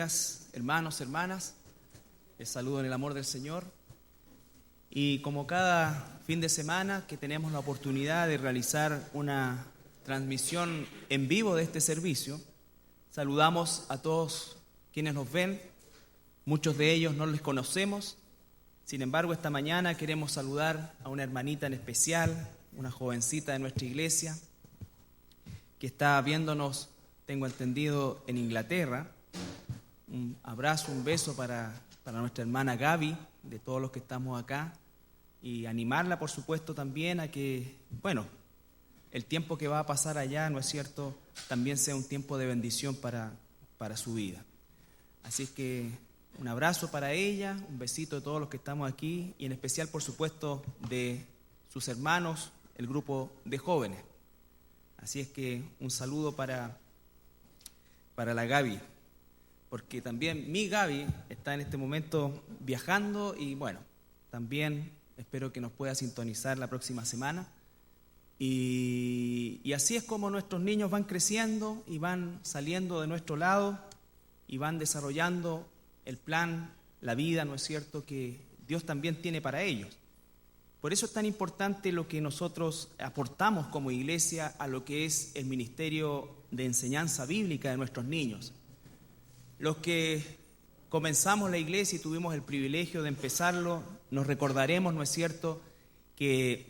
días, hermanos, hermanas. Les saludo en el amor del Señor. Y como cada fin de semana que tenemos la oportunidad de realizar una transmisión en vivo de este servicio, saludamos a todos quienes nos ven. Muchos de ellos no les conocemos. Sin embargo, esta mañana queremos saludar a una hermanita en especial, una jovencita de nuestra iglesia, que está viéndonos, tengo entendido, en Inglaterra. Un abrazo, un beso para nuestra hermana Gaby, de todos los que estamos acá, y animarla, por supuesto, también a que, el tiempo que va a pasar allá, ¿no es cierto?, también sea un tiempo de bendición para su vida. Así que un abrazo para ella, un besito de todos los que estamos aquí, y en especial, por supuesto, de sus hermanos, el grupo de jóvenes. Así es que un saludo para la Gaby, porque también mi Gaby está en este momento viajando y también espero que nos pueda sintonizar la próxima semana. Y así es como nuestros niños van creciendo y van saliendo de nuestro lado y van desarrollando el plan, la vida, ¿no es cierto?, que Dios también tiene para ellos. Por eso es tan importante lo que nosotros aportamos como iglesia a lo que es el ministerio de enseñanza bíblica de nuestros niños. Los que comenzamos la iglesia y tuvimos el privilegio de empezarlo, nos recordaremos, ¿no es cierto?, que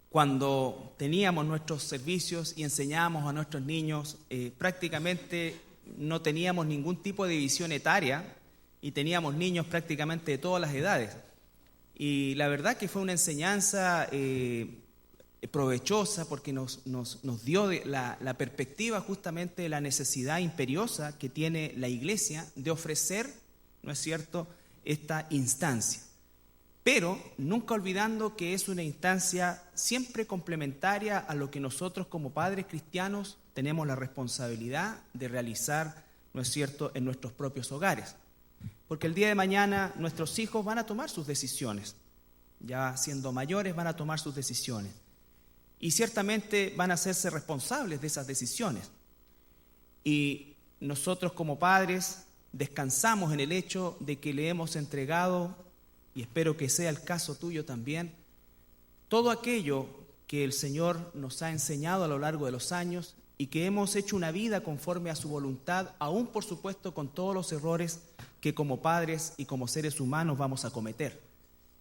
cuando teníamos nuestros servicios y enseñábamos a nuestros niños, prácticamente no teníamos ningún tipo de división etaria y teníamos niños prácticamente de todas las edades. Y la verdad que fue una enseñanza provechosa porque nos dio la perspectiva justamente de la necesidad imperiosa que tiene la iglesia de ofrecer, ¿no es cierto?, esta instancia. Pero nunca olvidando que es una instancia siempre complementaria a lo que nosotros como padres cristianos tenemos la responsabilidad de realizar, ¿no es cierto?, en nuestros propios hogares. Porque el día de mañana nuestros hijos van a tomar sus decisiones. Ya siendo mayores van a tomar sus decisiones. Y ciertamente van a hacerse responsables de esas decisiones. Y nosotros como padres descansamos en el hecho de que le hemos entregado, y espero que sea el caso tuyo también, todo aquello que el Señor nos ha enseñado a lo largo de los años y que hemos hecho una vida conforme a su voluntad, aún por supuesto con todos los errores que como padres y como seres humanos vamos a cometer.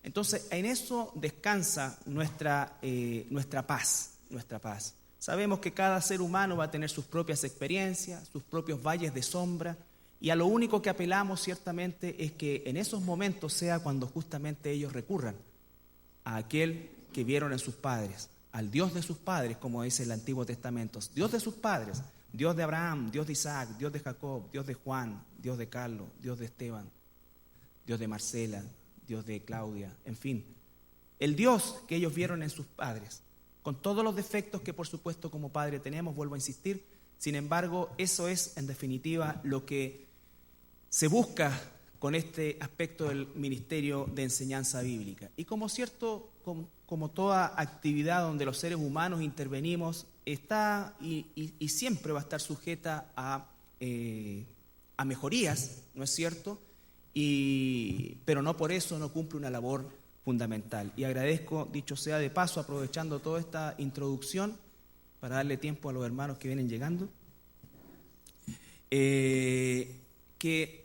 Entonces, en eso descansa nuestra paz. Sabemos que cada ser humano va a tener sus propias experiencias, sus propios valles de sombra, y a lo único que apelamos ciertamente es que en esos momentos sea cuando justamente ellos recurran a aquel que vieron en sus padres, al Dios de sus padres, como dice el Antiguo Testamento, Dios de sus padres, Dios de Abraham, Dios de Isaac, Dios de Jacob, Dios de Juan, Dios de Carlos, Dios de Esteban, Dios de Marcela, Dios de Claudia, en fin. El Dios que ellos vieron en sus padres, con todos los defectos que por supuesto como padre tenemos, vuelvo a insistir, sin embargo, eso es en definitiva lo que se busca con este aspecto del ministerio de enseñanza bíblica. Y como toda actividad donde los seres humanos intervenimos, está y siempre va a estar sujeta a mejorías, ¿no es cierto?, pero no por eso no cumple una labor fundamental. Y agradezco, dicho sea de paso, aprovechando toda esta introducción, para darle tiempo a los hermanos que vienen llegando, que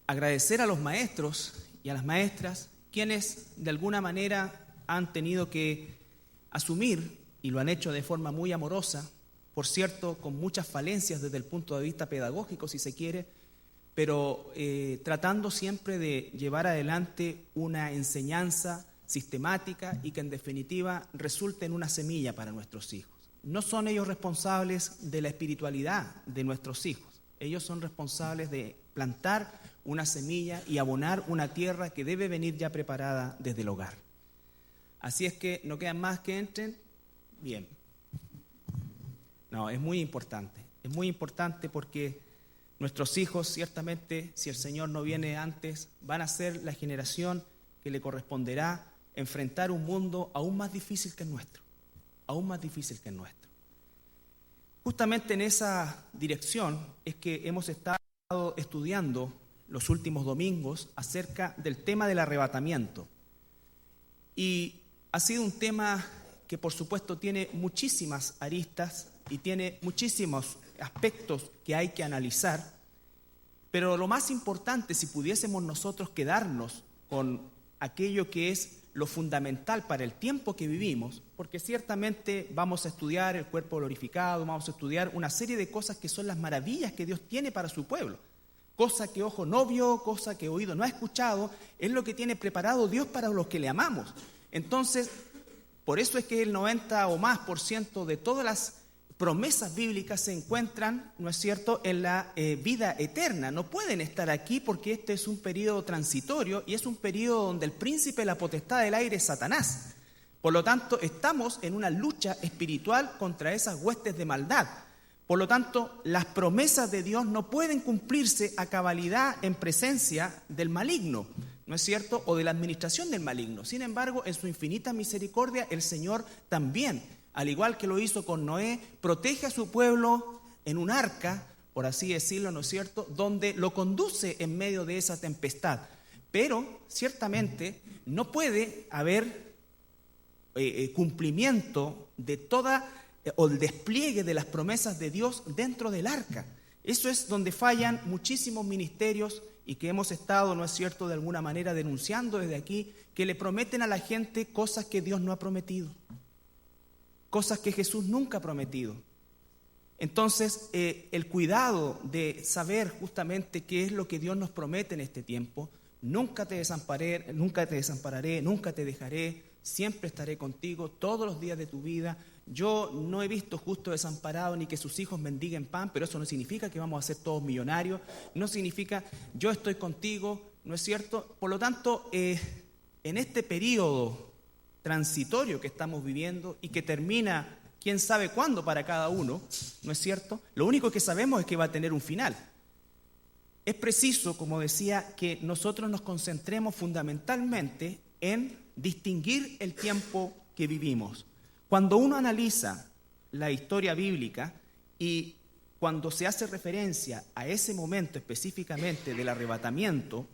agradecer a los maestros y a las maestras, quienes de alguna manera han tenido que asumir, y lo han hecho de forma muy amorosa, por cierto, con muchas falencias desde el punto de vista pedagógico, si se quiere, pero tratando siempre de llevar adelante una enseñanza sistemática y que en definitiva resulte en una semilla para nuestros hijos. No son ellos responsables de la espiritualidad de nuestros hijos, ellos son responsables de plantar una semilla y abonar una tierra que debe venir ya preparada desde el hogar. Así es que no quedan más que entren. Bien. No, es muy importante porque nuestros hijos, ciertamente, si el Señor no viene antes, van a ser la generación que le corresponderá enfrentar un mundo aún más difícil que el nuestro. Justamente en esa dirección es que hemos estado estado estudiando los últimos domingos acerca del tema del arrebatamiento. Y ha sido un tema que por supuesto tiene muchísimas aristas y tiene muchísimos aspectos que hay que analizar, pero lo más importante, si pudiésemos nosotros quedarnos con aquello que es lo fundamental para el tiempo que vivimos, porque ciertamente vamos a estudiar el cuerpo glorificado, vamos a estudiar una serie de cosas que son las maravillas que Dios tiene para su pueblo, cosa que ojo no vio, cosa que oído no ha escuchado, es lo que tiene preparado Dios para los que le amamos. Entonces, por eso es que el 90% o más de todas las promesas bíblicas se encuentran, ¿no es cierto?, en la vida eterna. No pueden estar aquí porque este es un periodo transitorio y es un periodo donde el príncipe de la potestad del aire es Satanás. Por lo tanto, estamos en una lucha espiritual contra esas huestes de maldad. Por lo tanto, las promesas de Dios no pueden cumplirse a cabalidad en presencia del maligno, ¿no es cierto?, o de la administración del maligno. Sin embargo, en su infinita misericordia, el Señor también, al igual que lo hizo con Noé, protege a su pueblo en un arca, por así decirlo, ¿no es cierto?, donde lo conduce en medio de esa tempestad. Pero, ciertamente, no puede haber cumplimiento de toda o el despliegue de las promesas de Dios dentro del arca. Eso es donde fallan muchísimos ministerios y que hemos estado, ¿no es cierto?, de alguna manera denunciando desde aquí, que le prometen a la gente cosas que Dios no ha prometido, cosas que Jesús nunca ha prometido. Entonces, el cuidado de saber justamente qué es lo que Dios nos promete en este tiempo: nunca te desampararé, nunca te dejaré, siempre estaré contigo todos los días de tu vida. Yo no he visto justo desamparado ni que sus hijos mendiguen pan, pero eso no significa que vamos a ser todos millonarios, no significa yo estoy contigo, ¿no es cierto? Por lo tanto, en este periodo transitorio que estamos viviendo y que termina quién sabe cuándo para cada uno, ¿no es cierto?, lo único que sabemos es que va a tener un final. Es preciso, como decía, que nosotros nos concentremos fundamentalmente en distinguir el tiempo que vivimos. Cuando uno analiza la historia bíblica y cuando se hace referencia a ese momento específicamente del arrebatamiento,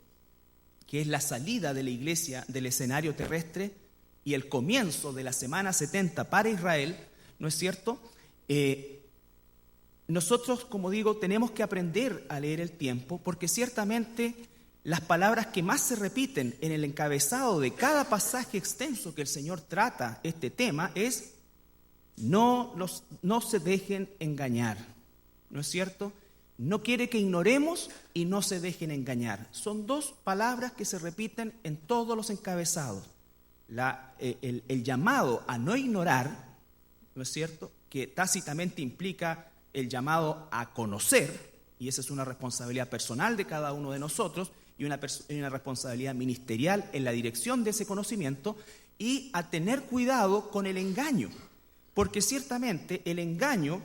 que es la salida de la iglesia del escenario terrestre y el comienzo de la semana 70 para Israel, ¿no es cierto?, nosotros, como digo, tenemos que aprender a leer el tiempo, porque ciertamente las palabras que más se repiten en el encabezado de cada pasaje extenso que el Señor trata este tema es: no se dejen engañar, ¿no es cierto? No quiere que ignoremos y no se dejen engañar. Son dos palabras que se repiten en todos los encabezados. El llamado a no ignorar, ¿no es cierto?, que tácitamente implica el llamado a conocer, y esa es una responsabilidad personal de cada uno de nosotros, y una responsabilidad ministerial en la dirección de ese conocimiento, y a tener cuidado con el engaño, porque ciertamente el engaño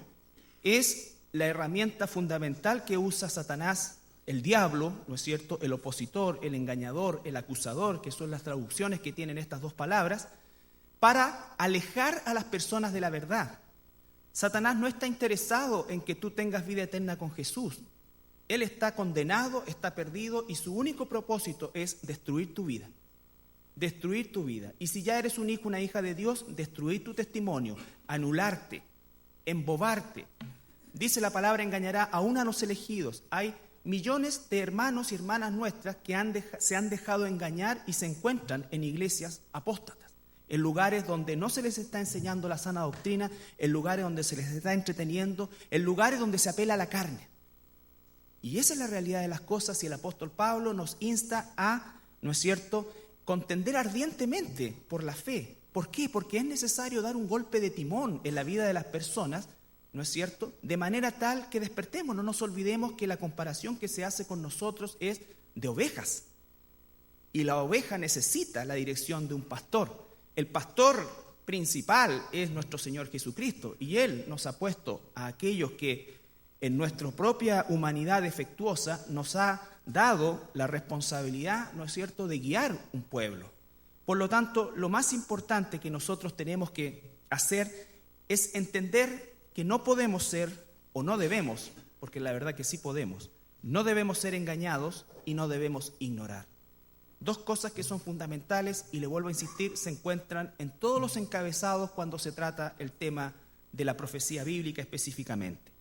es la herramienta fundamental que usa Satanás, el diablo, ¿no es cierto?, el opositor, el engañador, el acusador, que son las traducciones que tienen estas dos palabras, para alejar a las personas de la verdad. Satanás no está interesado en que tú tengas vida eterna con Jesús. Él está condenado, está perdido, y su único propósito es destruir tu vida. Destruir tu vida. Y si ya eres un hijo, una hija de Dios, destruir tu testimonio, anularte, embobarte. Dice la palabra: engañará aún a los elegidos. Hay millones de hermanos y hermanas nuestras que se han dejado engañar y se encuentran en iglesias apóstatas, en lugares donde no se les está enseñando la sana doctrina, en lugares donde se les está entreteniendo, en lugares donde se apela a la carne. Y esa es la realidad de las cosas, y el apóstol Pablo nos insta a, ¿no es cierto?, contender ardientemente por la fe. ¿Por qué? Porque es necesario dar un golpe de timón en la vida de las personas, ¿no es cierto?, de manera tal que despertemos. No nos olvidemos que la comparación que se hace con nosotros es de ovejas, y la oveja necesita la dirección de un pastor. El pastor principal es nuestro Señor Jesucristo, y Él nos ha puesto a aquellos que en nuestra propia humanidad defectuosa nos ha dado la responsabilidad, ¿no es cierto?, de guiar un pueblo. Por lo tanto, lo más importante que nosotros tenemos que hacer es entender que no podemos ser, o no debemos, porque la verdad que sí podemos, no debemos ser engañados y no debemos ignorar. Dos cosas que son fundamentales, y le vuelvo a insistir, se encuentran en todos los encabezados cuando se trata el tema de la profecía bíblica específicamente.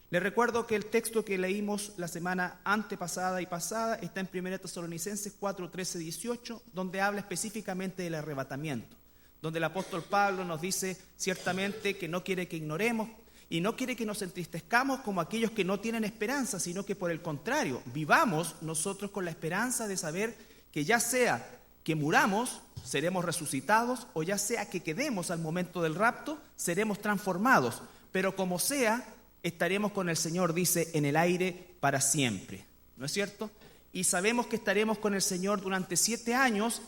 Les recuerdo que el texto que leímos la semana antepasada y pasada está en 1 Tesalonicenses 4, 13, 18, donde habla específicamente del arrebatamiento, donde el apóstol Pablo nos dice ciertamente que no quiere que ignoremos y no quiere que nos entristezcamos como aquellos que no tienen esperanza, sino que por el contrario, vivamos nosotros con la esperanza de saber que ya sea que muramos, seremos resucitados, o ya sea que quedemos al momento del rapto, seremos transformados, pero como sea, estaremos con el Señor, dice, en el aire para siempre, ¿no es cierto? Y sabemos que estaremos con el Señor durante 7 años,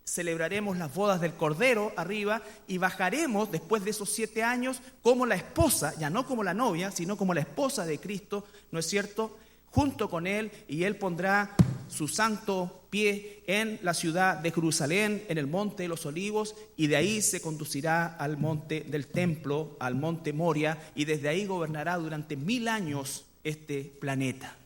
celebraremos las bodas del Cordero arriba y bajaremos después de esos 7 años como la esposa, ya no como la novia, sino como la esposa de Cristo, ¿no es cierto?, junto con Él, y Él pondrá su santo pie en la ciudad de Jerusalén, en el monte de los olivos, y de ahí se conducirá al monte del templo, al monte Moria, y desde ahí gobernará durante 1000 años este planeta.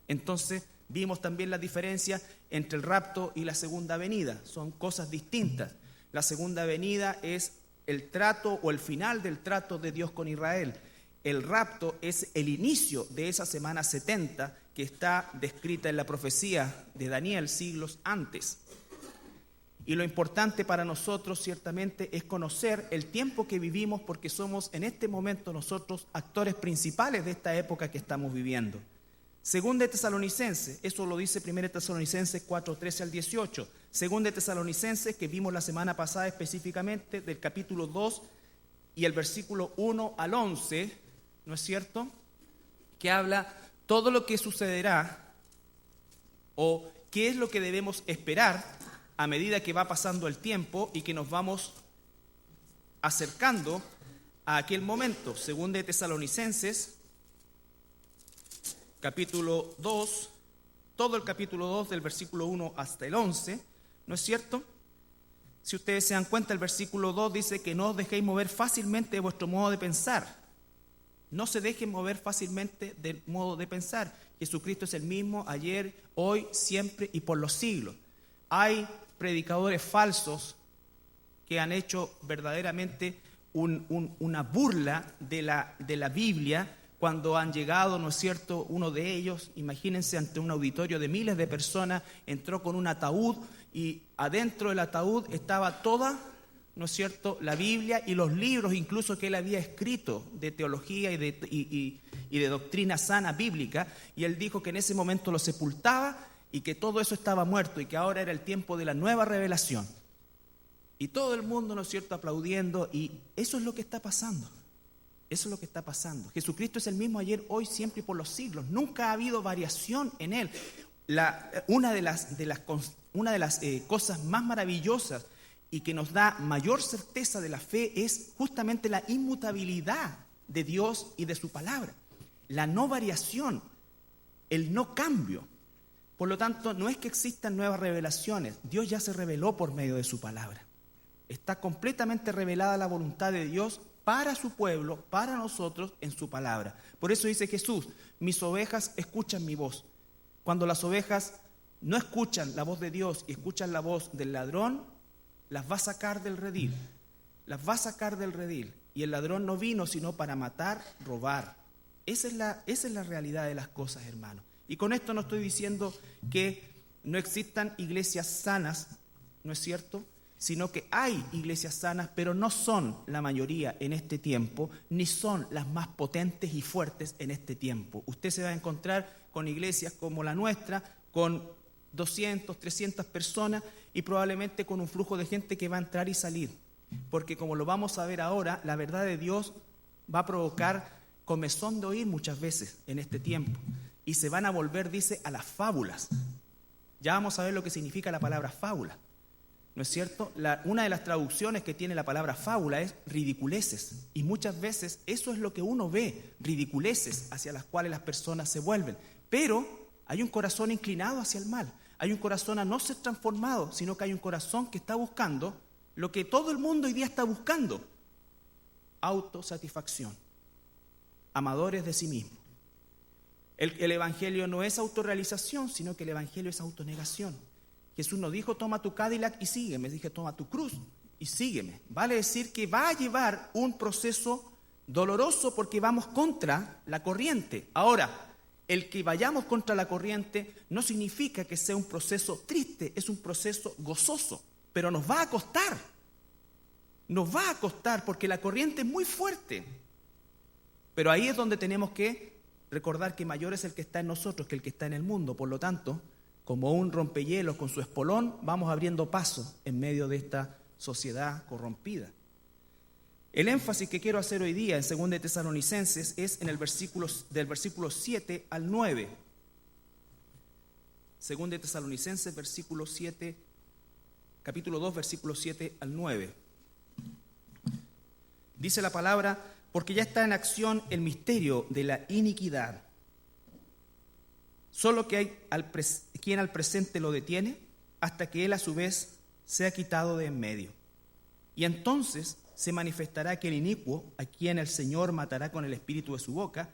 Entonces vimos también la diferencia entre el rapto y la segunda venida, son cosas distintas. La segunda venida es el trato o el final del trato de Dios con Israel. El rapto es el inicio de esa semana 70 que está descrita en la profecía de Daniel siglos antes. Y lo importante para nosotros ciertamente es conocer el tiempo que vivimos, porque somos en este momento nosotros actores principales de esta época que estamos viviendo. Según de Tesalonicenses, eso lo dice 1 Tesalonicenses 4, 13 al 18. Según de Tesalonicenses, que vimos la semana pasada específicamente, del capítulo 2 y el versículo 1 al 11, ¿no es cierto?, que habla todo lo que sucederá o qué es lo que debemos esperar a medida que va pasando el tiempo y que nos vamos acercando a aquel momento. Según de Tesalonicenses, capítulo 2, todo el capítulo 2 del versículo 1 hasta el 11, ¿no es cierto? Si ustedes se dan cuenta, el versículo 2 dice que no os dejéis mover fácilmente de vuestro modo de pensar. No se dejen mover fácilmente del modo de pensar. Jesucristo es el mismo ayer, hoy, siempre y por los siglos. Hay predicadores falsos que han hecho verdaderamente una burla de la Biblia cuando han llegado, ¿no es cierto? Uno de ellos, imagínense, ante un auditorio de miles de personas, entró con un ataúd y adentro del ataúd estaba toda, ¿no es cierto?, la Biblia y los libros incluso que él había escrito de teología y de doctrina sana bíblica, y él dijo que en ese momento lo sepultaba y que todo eso estaba muerto y que ahora era el tiempo de la nueva revelación. Y todo el mundo, ¿no es cierto?, aplaudiendo, y eso es lo que está pasando. Eso es lo que está pasando. Jesucristo es el mismo ayer, hoy, siempre y por los siglos. Nunca ha habido variación en él. Una de las cosas más maravillosas y que nos da mayor certeza de la fe es justamente la inmutabilidad de Dios y de su palabra, la no variación, el no cambio. Por lo tanto, no es que existan nuevas revelaciones, Dios ya se reveló por medio de su palabra. Está completamente revelada la voluntad de Dios para su pueblo, para nosotros, en su palabra. Por eso dice Jesús: mis ovejas escuchan mi voz. Cuando las ovejas no escuchan la voz de Dios y escuchan la voz del ladrón, las va a sacar del redil, las va a sacar del redil. Y el ladrón no vino sino para matar, robar. Esa es la realidad de las cosas, hermanos. Y con esto no estoy diciendo que no existan iglesias sanas, ¿no es cierto?, sino que hay iglesias sanas, pero no son la mayoría en este tiempo, ni son las más potentes y fuertes en este tiempo. Usted se va a encontrar con iglesias como la nuestra, con 200, 300 personas y probablemente con un flujo de gente que va a entrar y salir. Porque como lo vamos a ver ahora, la verdad de Dios va a provocar comezón de oír muchas veces en este tiempo. Y se van a volver, dice, a las fábulas. Ya vamos a ver lo que significa la palabra fábula. ¿No es cierto? Una de las traducciones que tiene la palabra fábula es ridiculeces. Y muchas veces eso es lo que uno ve, ridiculeces hacia las cuales las personas se vuelven. Pero hay un corazón inclinado hacia el mal. Hay un corazón a no ser transformado, sino que hay un corazón que está buscando lo que todo el mundo hoy día está buscando: autosatisfacción, amadores de sí mismos. El evangelio no es autorrealización, sino que el evangelio es autonegación. Jesús no dijo, toma tu Cadillac y sígueme, dije, toma tu cruz y sígueme. Vale decir que va a llevar un proceso doloroso porque vamos contra la corriente. Ahora, el que vayamos contra la corriente no significa que sea un proceso triste, es un proceso gozoso, pero nos va a costar. Nos va a costar porque la corriente es muy fuerte. Pero ahí es donde tenemos que recordar que mayor es el que está en nosotros que el que está en el mundo. Por lo tanto, como un rompehielos con su espolón, vamos abriendo paso en medio de esta sociedad corrompida. El énfasis que quiero hacer hoy día en 2 Tesalonicenses es en el del versículo 7 al 9. 2 Tesalonicenses, capítulo 2, versículo 7 al 9. Dice la palabra, porque ya está en acción el misterio de la iniquidad. Solo que hay quien al presente lo detiene hasta que él a su vez sea quitado de en medio. Y entonces se manifestará aquel inicuo a quien el Señor matará con el espíritu de su boca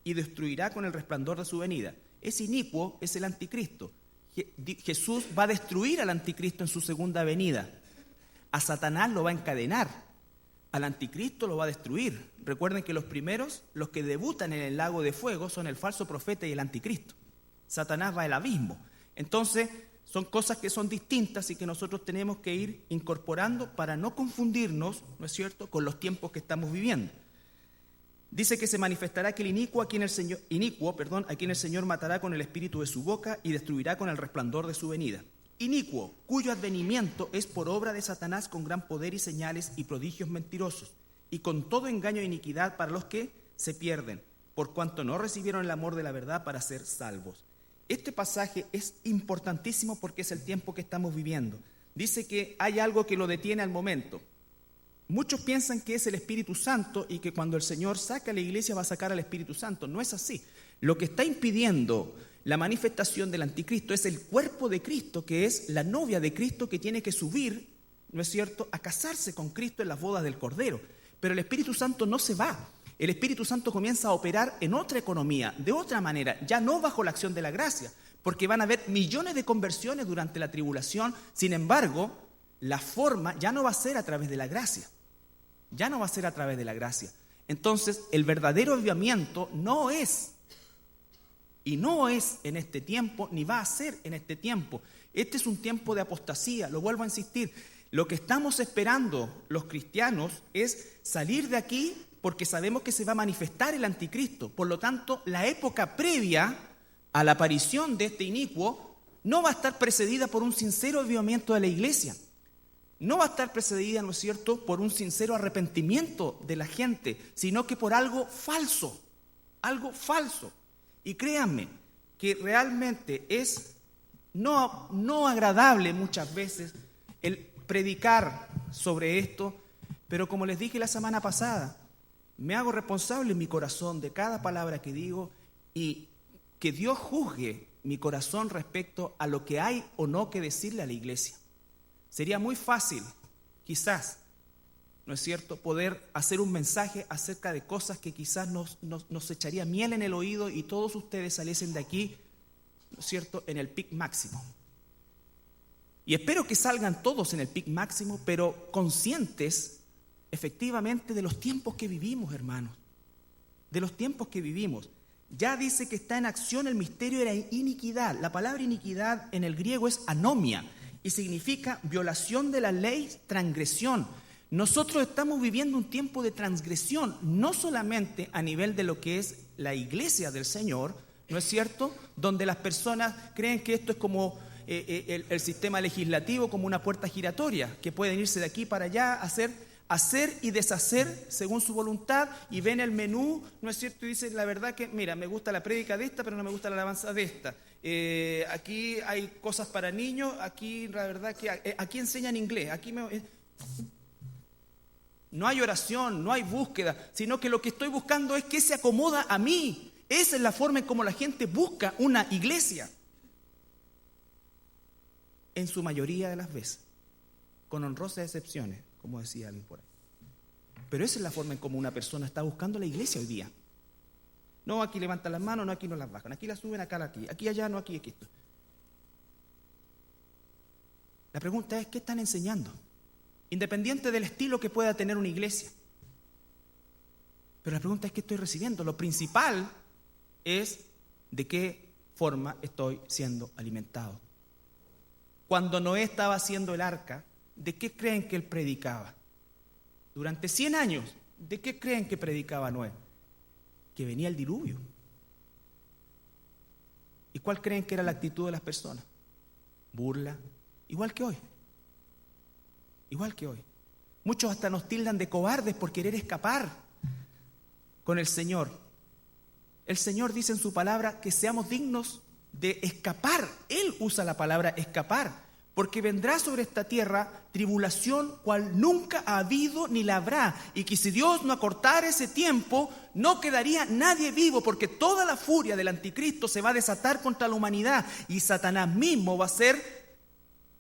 y destruirá con el resplandor de su venida. Ese inicuo es el anticristo. Jesús va a destruir al anticristo en su segunda venida. A Satanás lo va a encadenar. Al anticristo lo va a destruir. Recuerden que los primeros, los que debutan en el lago de fuego, son el falso profeta y el anticristo. Satanás va al abismo. Entonces, son cosas que son distintas y que nosotros tenemos que ir incorporando para no confundirnos, ¿no es cierto?, con los tiempos que estamos viviendo. Dice que se manifestará aquel inicuo a quien el Señor matará con el espíritu de su boca y destruirá con el resplandor de su venida. Inicuo, cuyo advenimiento es por obra de Satanás con gran poder y señales y prodigios mentirosos, y con todo engaño e iniquidad para los que se pierden, por cuanto no recibieron el amor de la verdad para ser salvos. Este pasaje es importantísimo porque es el tiempo que estamos viviendo. Dice que hay algo que lo detiene al momento. Muchos piensan que es el Espíritu Santo y que cuando el Señor saca a la iglesia va a sacar al Espíritu Santo. No es así. Lo que está impidiendo la manifestación del anticristo es el cuerpo de Cristo, que es la novia de Cristo que tiene que subir, ¿no es cierto?, a casarse con Cristo en las bodas del Cordero. Pero el Espíritu Santo no se va. El Espíritu Santo comienza a operar en otra economía, de otra manera, ya no bajo la acción de la gracia, porque van a haber millones de conversiones durante la tribulación. Sin embargo, la forma ya no va a ser a través de la gracia. Ya no va a ser a través de la gracia. Entonces, el verdadero avivamiento no es en este tiempo, ni va a ser en este tiempo. Este es un tiempo de apostasía, lo vuelvo a insistir. Lo que estamos esperando los cristianos es salir de aquí porque sabemos que se va a manifestar el anticristo. Por lo tanto, la época previa a la aparición de este inicuo no va a estar precedida por un sincero avivamiento de la iglesia. No va a estar precedida, ¿no es cierto?, por un sincero arrepentimiento de la gente, sino que por algo falso, algo falso. Y créanme que realmente es no agradable muchas veces el predicar sobre esto, pero como les dije la semana pasada, me hago responsable en mi corazón de cada palabra que digo y que Dios juzgue mi corazón respecto a lo que hay o no que decirle a la iglesia. Sería muy fácil, quizás, ¿no es cierto?, poder hacer un mensaje acerca de cosas que quizás nos echaría miel en el oído y todos ustedes saliesen de aquí, ¿no es cierto?, en el pic máximo. Y espero que salgan todos en el pic máximo, pero conscientes efectivamente de los tiempos que vivimos, hermanos. De los tiempos que vivimos. Ya dice que está en acción el misterio de la iniquidad. La palabra iniquidad en el griego es anomia y significa violación de la ley, transgresión. Nosotros estamos viviendo un tiempo de transgresión, no solamente a nivel de lo que es la iglesia del Señor, ¿no es cierto?, donde las personas creen que esto es como el sistema legislativo, como una puerta giratoria, que pueden irse de aquí para allá, hacer y deshacer según su voluntad, y ven el menú, ¿no es cierto?, y dicen la verdad que, mira, me gusta la prédica de esta, pero no me gusta la alabanza de esta. Aquí hay cosas para niños, aquí la verdad que aquí enseñan inglés, no hay oración, no hay búsqueda, sino que lo que estoy buscando es que se acomoda a mí. Esa es la forma en cómo la gente busca una iglesia. En su mayoría de las veces, con honrosas excepciones, como decía alguien por ahí. Pero esa es la forma en cómo una persona está buscando la iglesia hoy día. No, aquí levantan las manos, no, aquí no las bajan. Aquí las suben, acá, aquí. Aquí, allá, no, aquí, aquí. La pregunta es, ¿qué están enseñando? Independiente del estilo que pueda tener una iglesia. Pero la pregunta es, ¿qué estoy recibiendo? Lo principal es de qué forma estoy siendo alimentado. Cuando Noé estaba haciendo el arca, ¿de qué creen que él predicaba? Durante 100 años, ¿de qué creen que predicaba Noé? Que venía el diluvio. ¿Y cuál creen que era la actitud de las personas? Burla, igual que hoy. Igual que hoy. Muchos hasta nos tildan de cobardes por querer escapar con el Señor. El Señor dice en su palabra que seamos dignos de escapar. Él usa la palabra escapar, porque vendrá sobre esta tierra tribulación cual nunca ha habido ni la habrá, y que si Dios no acortara ese tiempo, no quedaría nadie vivo, porque toda la furia del anticristo se va a desatar contra la humanidad, y Satanás mismo va a ser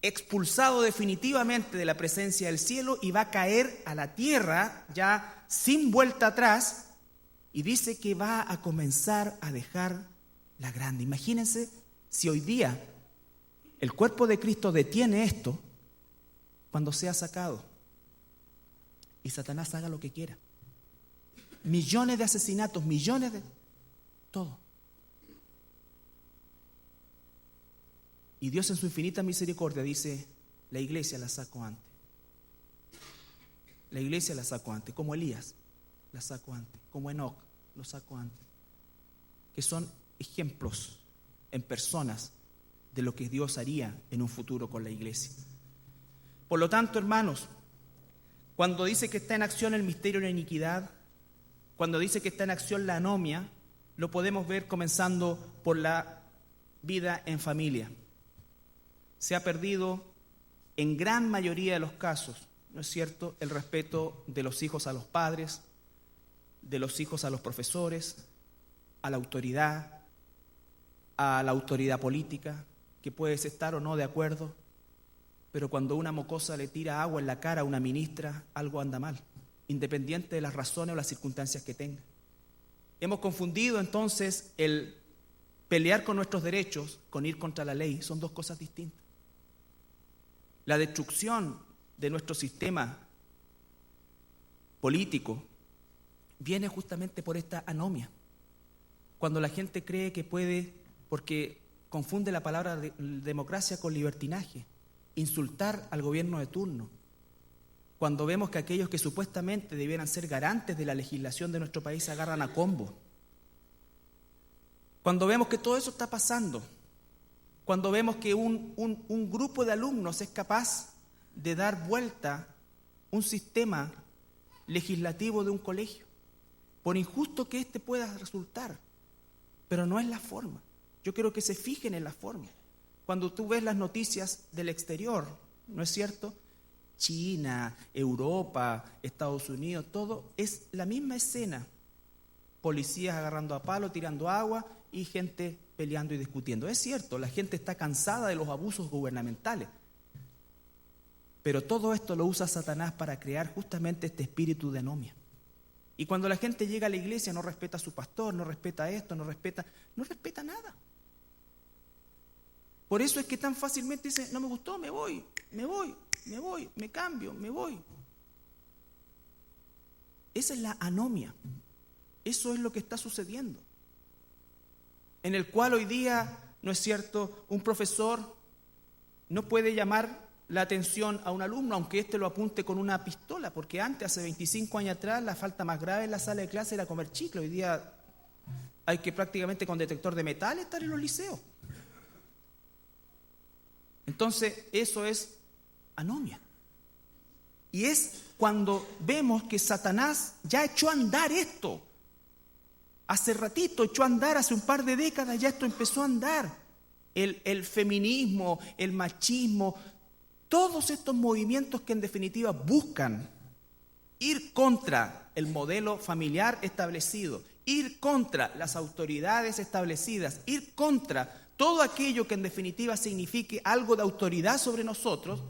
expulsado definitivamente de la presencia del cielo y va a caer a la tierra ya sin vuelta atrás, y dice que va a comenzar a dejar la grande. Imagínense si hoy día el cuerpo de Cristo detiene esto, cuando sea sacado y Satanás haga lo que quiera. Millones de asesinatos, millones de... todo. Y Dios en su infinita misericordia dice, la iglesia la saco antes. La iglesia la saco antes, como Elías la saco antes, como Enoc lo saco antes. Que son ejemplos en personas de lo que Dios haría en un futuro con la iglesia. Por lo tanto, hermanos, cuando dice que está en acción el misterio de la iniquidad, cuando dice que está en acción la anomia, lo podemos ver comenzando por la vida en familia. Se ha perdido en gran mayoría de los casos, ¿no es cierto?, el respeto de los hijos a los padres, de los hijos a los profesores, a la autoridad política, que puedes estar o no de acuerdo, pero cuando una mocosa le tira agua en la cara a una ministra, algo anda mal, independiente de las razones o las circunstancias que tenga. Hemos confundido entonces el pelear con nuestros derechos con ir contra la ley, son dos cosas distintas. La destrucción de nuestro sistema político viene justamente por esta anomia. Cuando la gente cree que puede, porque confunde la palabra democracia con libertinaje, insultar al gobierno de turno. Cuando vemos que aquellos que supuestamente debieran ser garantes de la legislación de nuestro país se agarran a combo. Cuando vemos que todo eso está pasando. Cuando vemos que un grupo de alumnos es capaz de dar vuelta un sistema legislativo de un colegio, por injusto que éste pueda resultar, pero no es la forma. Yo quiero que se fijen en la forma. Cuando tú ves las noticias del exterior, ¿no es cierto? China, Europa, Estados Unidos, todo es la misma escena. Policías agarrando a palo, tirando agua y gente peleando y discutiendo. Es cierto, la gente está cansada de los abusos gubernamentales. Pero todo esto lo usa Satanás para crear justamente este espíritu de anomia. Y cuando la gente llega a la iglesia no respeta a su pastor, no respeta esto, no respeta nada. Por eso es que tan fácilmente dice, no me gustó, me voy, me cambio, me voy. Esa es la anomia. Eso es lo que está sucediendo. En el cual hoy día, ¿no es cierto?, un profesor no puede llamar la atención a un alumno, aunque éste lo apunte con una pistola, porque antes, hace 25 años atrás, la falta más grave en la sala de clase era comer chicle. Hoy día hay que prácticamente con detector de metal estar en los liceos. Entonces, eso es anomia. Y es cuando vemos que Satanás ya echó a andar esto. Hace ratito echó a andar, hace un par de décadas ya esto empezó a andar. El feminismo, el machismo, todos estos movimientos que en definitiva buscan ir contra el modelo familiar establecido, ir contra las autoridades establecidas, ir contra todo aquello que en definitiva signifique algo de autoridad sobre nosotros.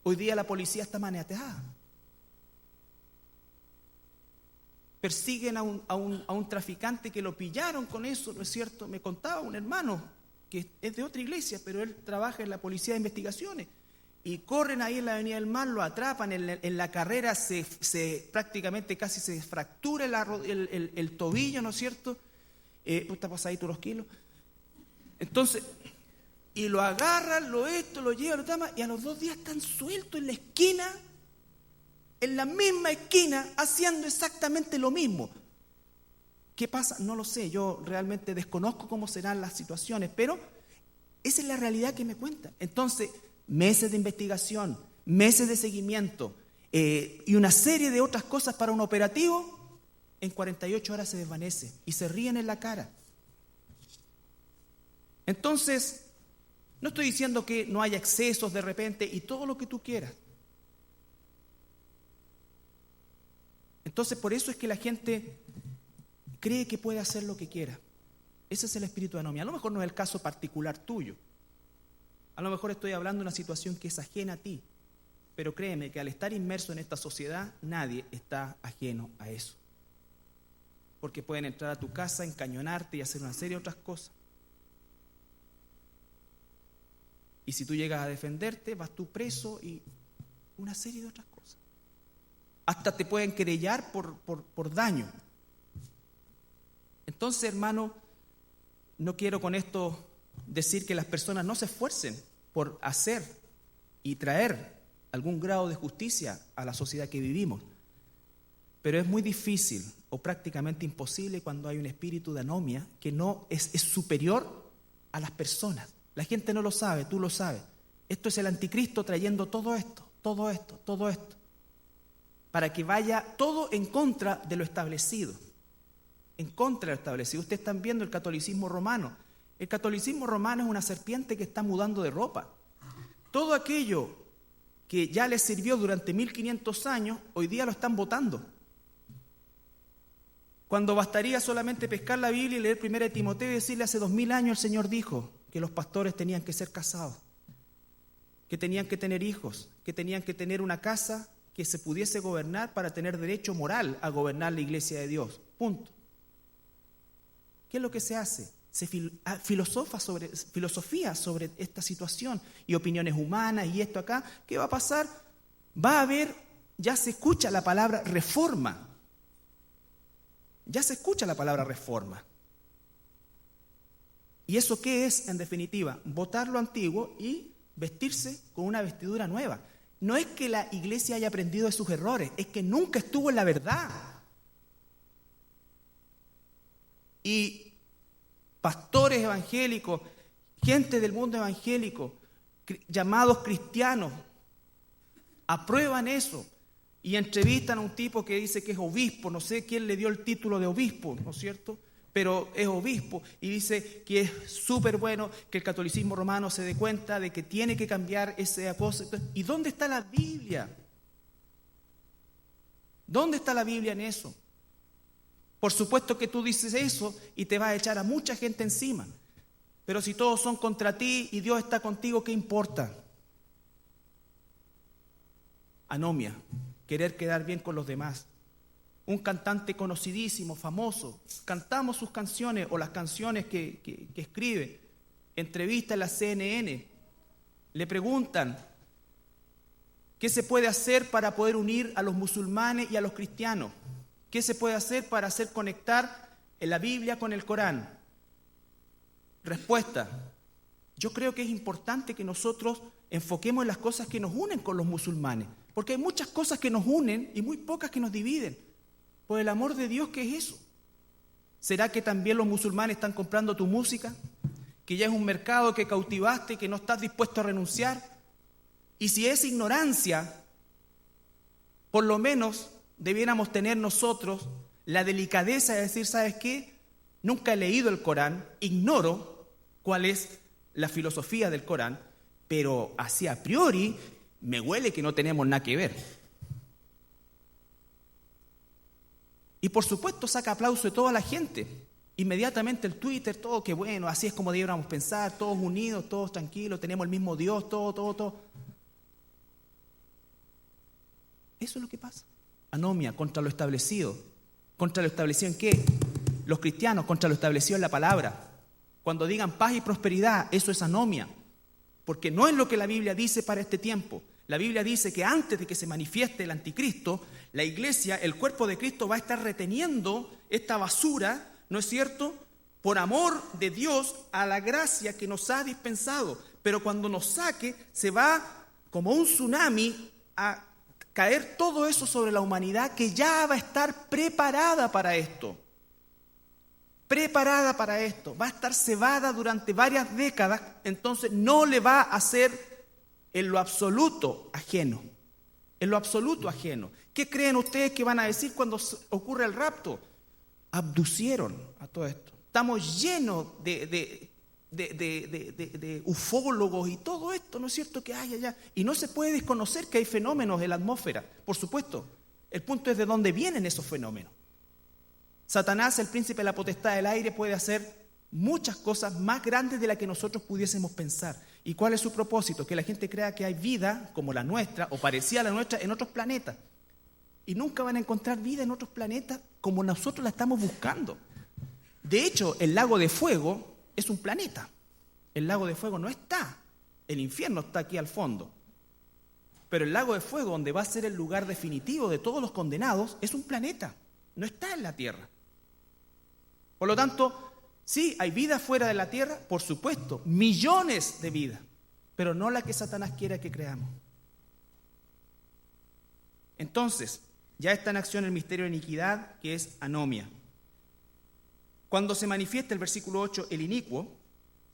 Hoy día la policía está maniatada. persiguen a un traficante que lo pillaron con eso, ¿no es cierto? Me contaba un hermano que es de otra iglesia, pero él trabaja en la policía de investigaciones, y corren ahí en la Avenida del Mar, lo atrapan, en la carrera prácticamente casi se fractura el tobillo, ¿no es cierto? Está pasadito los kilos. Entonces, y lo agarran, lo llevan, lo llaman, y a los 2 días están sueltos en la esquina, en la misma esquina, haciendo exactamente lo mismo. ¿Qué pasa? No lo sé, yo realmente desconozco cómo serán las situaciones, pero esa es la realidad que me cuentan. Entonces, meses de investigación, meses de seguimiento y una serie de otras cosas para un operativo, en 48 horas se desvanece y se ríen en la cara. Entonces, no estoy diciendo que no haya excesos de repente y todo lo que tú quieras. Entonces, por eso es que la gente cree que puede hacer lo que quiera. Ese es el espíritu de anomia. A lo mejor no es el caso particular tuyo. A lo mejor estoy hablando de una situación que es ajena a ti. Pero créeme que al estar inmerso en esta sociedad, nadie está ajeno a eso. Porque pueden entrar a tu casa, encañonarte y hacer una serie de otras cosas. Y si tú llegas a defenderte, vas tú preso y una serie de otras cosas. Hasta te pueden querellar por daño. Entonces, hermano, no quiero con esto decir que las personas no se esfuercen por hacer y traer algún grado de justicia a la sociedad que vivimos. Pero es muy difícil o prácticamente imposible cuando hay un espíritu de anomia que no es superior a las personas. La gente no lo sabe, tú lo sabes. Esto es el anticristo trayendo todo esto, para que vaya todo en contra de lo establecido. En contra de lo establecido. Ustedes están viendo el catolicismo romano. El catolicismo romano es una serpiente que está mudando de ropa. Todo aquello que ya les sirvió durante 1500 años, hoy día lo están botando. Cuando bastaría solamente pescar la Biblia y leer 1 Timoteo y decirle hace 2000 años el Señor dijo que los pastores tenían que ser casados, que tenían que tener hijos, que tenían que tener una casa que se pudiese gobernar para tener derecho moral a gobernar la iglesia de Dios. Punto. ¿Qué es lo que se hace? Se filosofía sobre esta situación y opiniones humanas y esto acá. ¿Qué va a pasar? Va a haber, ya se escucha la palabra reforma. Ya se escucha la palabra reforma. ¿Y eso qué es, en definitiva? Botar lo antiguo y vestirse con una vestidura nueva. No es que la iglesia haya aprendido de sus errores, es que nunca estuvo en la verdad. Y pastores evangélicos, gente del mundo evangélico, llamados cristianos, aprueban eso y entrevistan a un tipo que dice que es obispo, no sé quién le dio el título de obispo, ¿no es cierto?, pero es obispo y dice que es súper bueno que el catolicismo romano se dé cuenta de que tiene que cambiar ese cosa. ¿Y dónde está la Biblia? ¿Dónde está la Biblia en eso? Por supuesto que tú dices eso y te vas a echar a mucha gente encima. Pero si todos son contra ti y Dios está contigo, ¿qué importa? Anomia, querer quedar bien con los demás. Un cantante conocidísimo, famoso, cantamos sus canciones o las canciones que escribe, entrevista en la CNN, le preguntan ¿qué se puede hacer para poder unir a los musulmanes y a los cristianos? ¿Qué se puede hacer para hacer conectar en la Biblia con el Corán? Respuesta: yo creo que es importante que nosotros enfoquemos en las cosas que nos unen con los musulmanes, porque hay muchas cosas que nos unen y muy pocas que nos dividen. Por el amor de Dios, ¿qué es eso? ¿Será que también los musulmanes están comprando tu música? ¿Que ya es un mercado que cautivaste y que no estás dispuesto a renunciar? Y si es ignorancia, por lo menos debiéramos tener nosotros la delicadeza de decir, ¿sabes qué? Nunca he leído el Corán, ignoro cuál es la filosofía del Corán, pero así a priori me huele que no tenemos nada que ver. Y por supuesto saca aplauso de toda la gente. Inmediatamente el Twitter, todo, que bueno, así es como debiéramos pensar, todos unidos, todos tranquilos, tenemos el mismo Dios, todo. Eso es lo que pasa. Anomia contra lo establecido. ¿Contra lo establecido en qué? Los cristianos, contra lo establecido en la palabra. Cuando digan paz y prosperidad, eso es anomia, porque no es lo que la Biblia dice para este tiempo. La Biblia dice que antes de que se manifieste el anticristo, la iglesia, el cuerpo de Cristo, va a estar reteniendo esta basura, ¿no es cierto?, por amor de Dios a la gracia que nos ha dispensado. Pero cuando nos saque, se va como un tsunami a caer todo eso sobre la humanidad que ya va a estar preparada para esto. Preparada para esto. Va a estar cebada durante varias décadas, entonces no le va a ser en lo absoluto ajeno. En lo absoluto ajeno. ¿Qué creen ustedes que van a decir cuando ocurre el rapto? Abducieron a todo esto. Estamos llenos de ufólogos y todo esto, ¿no es cierto?, que hay allá. Y no se puede desconocer que hay fenómenos en la atmósfera, por supuesto. El punto es de dónde vienen esos fenómenos. Satanás, el príncipe de la potestad del aire, puede hacer muchas cosas más grandes de las que nosotros pudiésemos pensar. ¿Y cuál es su propósito? Que la gente crea que hay vida como la nuestra, o parecida a la nuestra, en otros planetas. Y nunca van a encontrar vida en otros planetas como nosotros la estamos buscando. De hecho, el lago de fuego es un planeta. El lago de fuego no está. El infierno está aquí al fondo. Pero el lago de fuego, donde va a ser el lugar definitivo de todos los condenados, es un planeta. No está en la Tierra. Por lo tanto, sí, hay vida fuera de la Tierra, por supuesto, millones de vidas, pero no la que Satanás quiera que creamos. Entonces, ya está en acción el misterio de iniquidad, que es anomia. Cuando se manifiesta el versículo 8, el inicuo,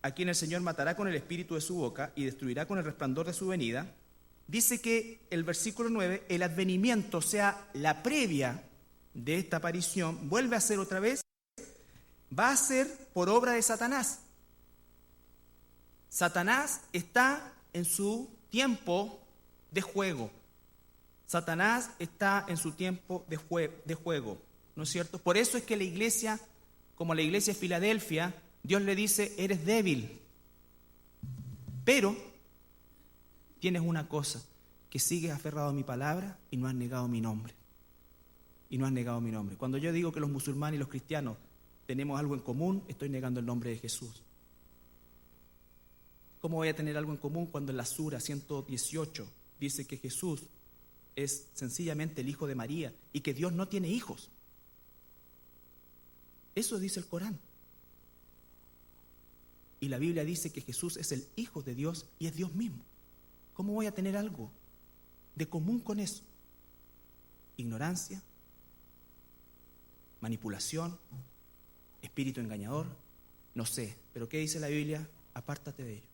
a quien el Señor matará con el espíritu de su boca y destruirá con el resplandor de su venida, dice que el versículo 9, el advenimiento, o sea, la previa de esta aparición, vuelve a ser otra vez, va a ser por obra de Satanás. Satanás está en su tiempo de juego. Satanás está en su tiempo de juego, ¿no es cierto? Por eso es que la iglesia, como la iglesia de Filadelfia, Dios le dice, eres débil, pero tienes una cosa, que sigues aferrado a mi palabra y no has negado mi nombre. Y no has negado mi nombre. Cuando yo digo que los musulmanes y los cristianos tenemos algo en común, estoy negando el nombre de Jesús. ¿Cómo voy a tener algo en común cuando en la Sura 118 dice que Jesús es sencillamente el hijo de María y que Dios no tiene hijos? Eso dice el Corán. Y la Biblia dice que Jesús es el Hijo de Dios y es Dios mismo. ¿Cómo voy a tener algo de común con eso? Ignorancia, manipulación, espíritu engañador, no sé. Pero ¿qué dice la Biblia? Apártate de ello.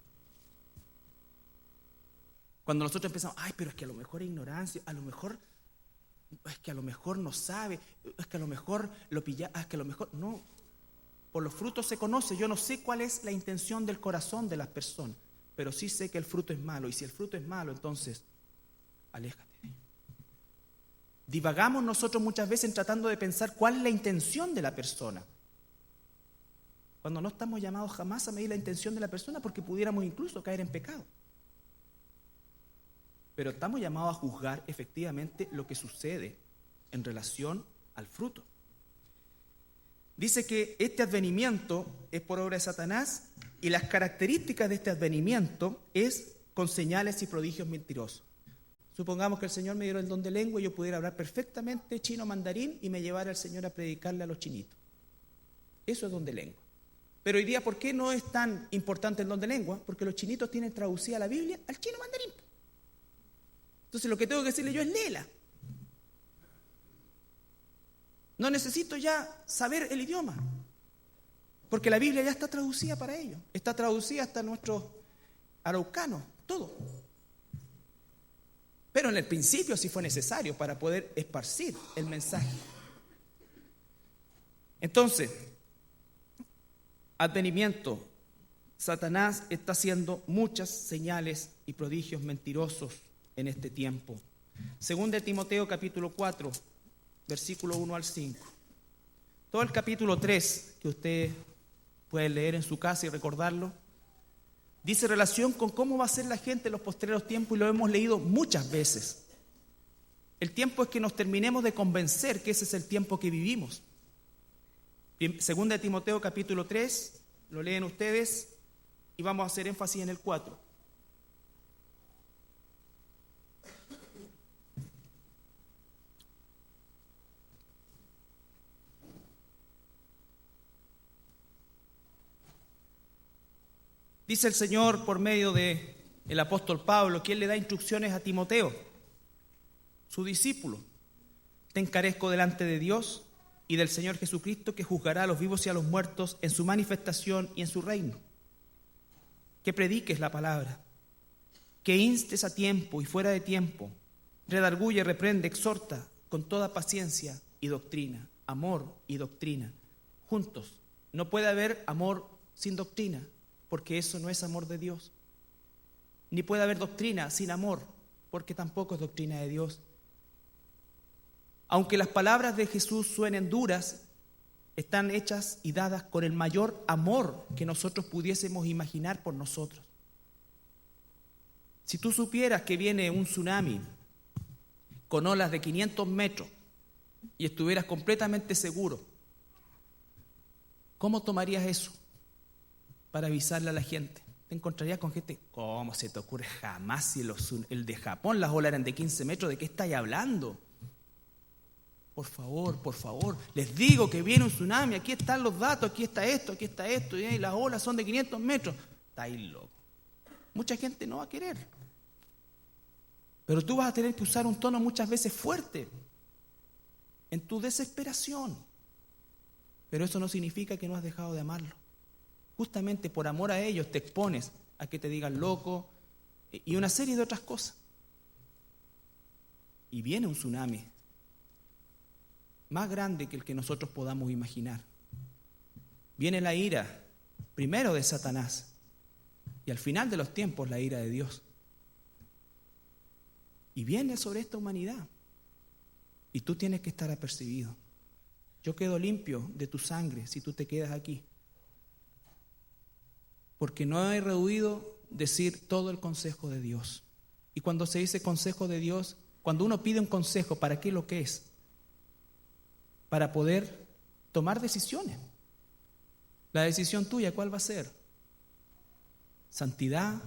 Cuando nosotros empezamos, ay, pero es que a lo mejor es ignorancia, a lo mejor es que a lo mejor no sabe, es que a lo mejor lo pilla, es que a lo mejor no. Por los frutos se conoce. Yo no sé cuál es la intención del corazón de las personas, pero sí sé que el fruto es malo. Y si el fruto es malo, entonces aléjate de ello. Divagamos nosotros muchas veces tratando de pensar cuál es la intención de la persona, cuando no estamos llamados jamás a medir la intención de la persona, porque pudiéramos incluso caer en pecado. Pero estamos llamados a juzgar efectivamente lo que sucede en relación al fruto. Dice que este advenimiento es por obra de Satanás y las características de este advenimiento es con señales y prodigios mentirosos. Supongamos que el Señor me diera el don de lengua y yo pudiera hablar perfectamente chino mandarín y me llevara el Señor a predicarle a los chinitos. Eso es don de lengua. Pero hoy día, ¿por qué no es tan importante el don de lengua? Porque los chinitos tienen traducida la Biblia al chino mandarín. Entonces lo que tengo que decirle yo es léela. No necesito ya saber el idioma, porque la Biblia ya está traducida para ellos. Está traducida hasta nuestros araucanos, todo. Pero en el principio sí fue necesario para poder esparcir el mensaje. Entonces, advenimiento. Satanás está haciendo muchas señales y prodigios mentirosos en este tiempo. Según de Timoteo capítulo 4, versículo 1 al 5. Todo el capítulo 3, que usted puede leer en su casa y recordarlo, dice relación con cómo va a ser la gente en los postreros tiempos, y lo hemos leído muchas veces. El tiempo es que nos terminemos de convencer que ese es el tiempo que vivimos. Segunda de Timoteo capítulo 3, lo leen ustedes y vamos a hacer énfasis en el 4. Dice el Señor por medio del apóstol Pablo que Él le da instrucciones a Timoteo, su discípulo. Te encarezco delante de Dios y del Señor Jesucristo, que juzgará a los vivos y a los muertos en su manifestación y en su reino. Que prediques la palabra, que instes a tiempo y fuera de tiempo, redarguye, reprende, exhorta con toda paciencia y doctrina, amor y doctrina, juntos. No puede haber amor sin doctrina, porque eso no es amor de Dios. Ni puede haber doctrina sin amor, porque tampoco es doctrina de Dios. Aunque las palabras de Jesús suenen duras, están hechas y dadas con el mayor amor que nosotros pudiésemos imaginar por nosotros. Si tú supieras que viene un tsunami con olas de 500 metros y estuvieras completamente seguro, ¿cómo tomarías eso para avisarle a la gente? Te encontrarías con gente, ¿cómo se te ocurre? Jamás, si el de Japón las olas eran de 15 metros, ¿de qué estáis hablando? Por favor, les digo que viene un tsunami, aquí están los datos, aquí está esto, y las olas son de 500 metros. Estáis locos. Mucha gente no va a querer. Pero tú vas a tener que usar un tono muchas veces fuerte en tu desesperación. Pero eso no significa que no has dejado de amarlo. Justamente por amor a ellos te expones a que te digan loco y una serie de otras cosas. Y viene un tsunami más grande que el que nosotros podamos imaginar. Viene la ira, primero de Satanás, y al final de los tiempos la ira de Dios. Y viene sobre esta humanidad, y tú tienes que estar apercibido. Yo quedo limpio de tu sangre si tú te quedas aquí, porque no he rehuido decir todo el consejo de Dios. Y cuando se dice consejo de Dios, cuando uno pide un consejo, ¿para qué lo que es? Para poder tomar decisiones. La decisión tuya, ¿cuál va a ser? Santidad,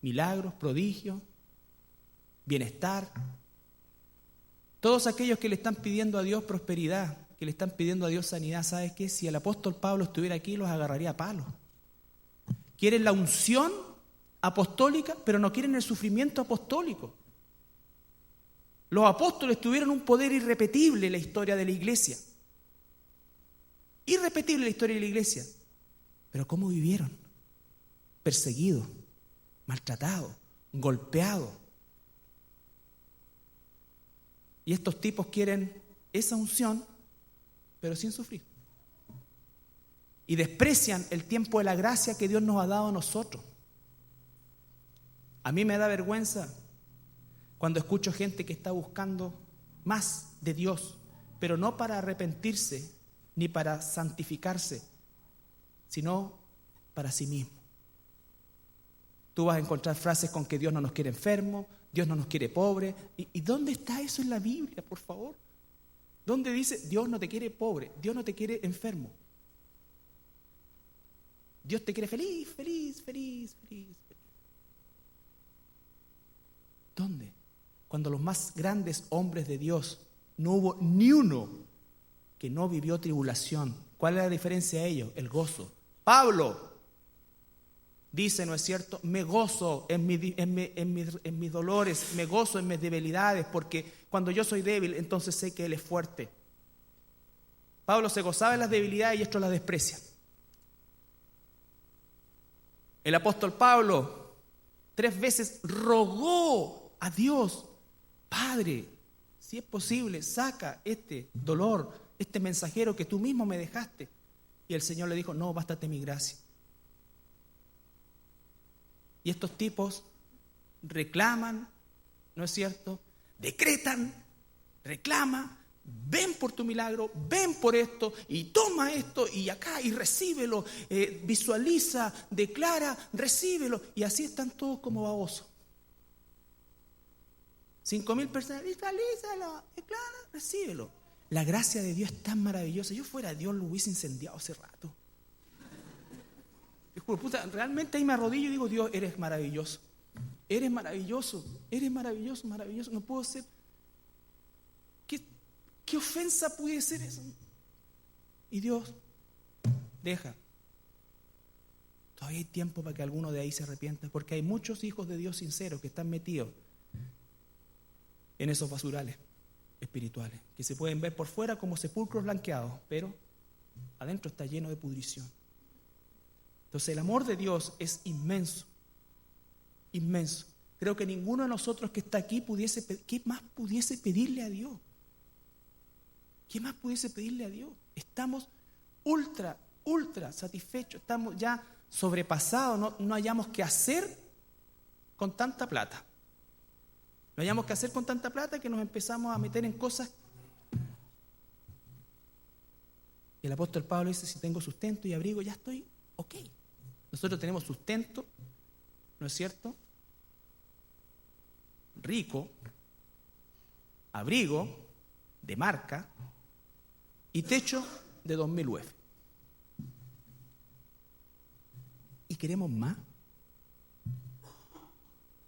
milagros, prodigios, bienestar. Todos aquellos que le están pidiendo a Dios prosperidad, que le están pidiendo a Dios sanidad, ¿sabes qué? Si el apóstol Pablo estuviera aquí, los agarraría a palos. Quieren la unción apostólica, pero no quieren el sufrimiento apostólico. Los apóstoles tuvieron un poder irrepetible en la historia de la iglesia. Irrepetible la historia de la iglesia. Pero ¿cómo vivieron? Perseguidos, maltratados, golpeados. Y estos tipos quieren esa unción, pero sin sufrir. Y desprecian el tiempo de la gracia que Dios nos ha dado a nosotros. A mí me da vergüenza cuando escucho gente que está buscando más de Dios, pero no para arrepentirse ni para santificarse, sino para sí mismo. Tú vas a encontrar frases con que Dios no nos quiere enfermos, Dios no nos quiere pobres. ¿Y dónde está eso en la Biblia, por favor? ¿Dónde dice Dios no te quiere pobre, Dios no te quiere enfermo? Dios te quiere feliz, feliz, feliz, feliz, feliz. ¿Dónde? Cuando los más grandes hombres de Dios, no hubo ni uno que no vivió tribulación. ¿Cuál es la diferencia de ellos? El gozo. Pablo dice, ¿no es cierto? Me gozo en mis dolores, me gozo en mis debilidades, porque cuando yo soy débil, entonces sé que Él es fuerte. Pablo se gozaba en las debilidades y estos las desprecian. El apóstol Pablo 3 veces rogó a Dios: Padre, si es posible, saca este dolor, este mensajero que tú mismo me dejaste. Y el Señor le dijo: no, bástate mi gracia. Y estos tipos reclaman, ¿no es cierto? Decretan, reclaman, ven por tu milagro, ven por esto, y toma esto, y acá, y recíbelo, visualiza, declara, recíbelo. Y así están todos como babosos, 5.000 personas, visualízalo, claro, recíbelo. La gracia de Dios es tan maravillosa. Yo fuera Dios lo hubiese incendiado hace rato. Realmente ahí me arrodillo y digo, Dios, eres maravilloso. Eres maravilloso, maravilloso. No puedo ser. ¿Qué ofensa puede ser eso? Y Dios, deja. Todavía hay tiempo para que alguno de ahí se arrepienta, porque hay muchos hijos de Dios sinceros que están metidos en esos basurales espirituales, que se pueden ver por fuera como sepulcros blanqueados, pero adentro está lleno de pudrición. Entonces el amor de Dios es inmenso, inmenso. Creo que ninguno de nosotros que está aquí ¿qué más pudiese pedirle a Dios? ¿Qué más pudiese pedirle a Dios? Estamos ultra satisfechos, estamos ya sobrepasados, no hayamos que hacer con tanta plata. No hayamos que hacer con tanta plata que nos empezamos a meter en cosas. Y el apóstol Pablo dice, si tengo sustento y abrigo, ya estoy ok. Nosotros tenemos sustento, ¿no es cierto? Rico, abrigo de marca y techo de 2.000 UF. ¿Y queremos más?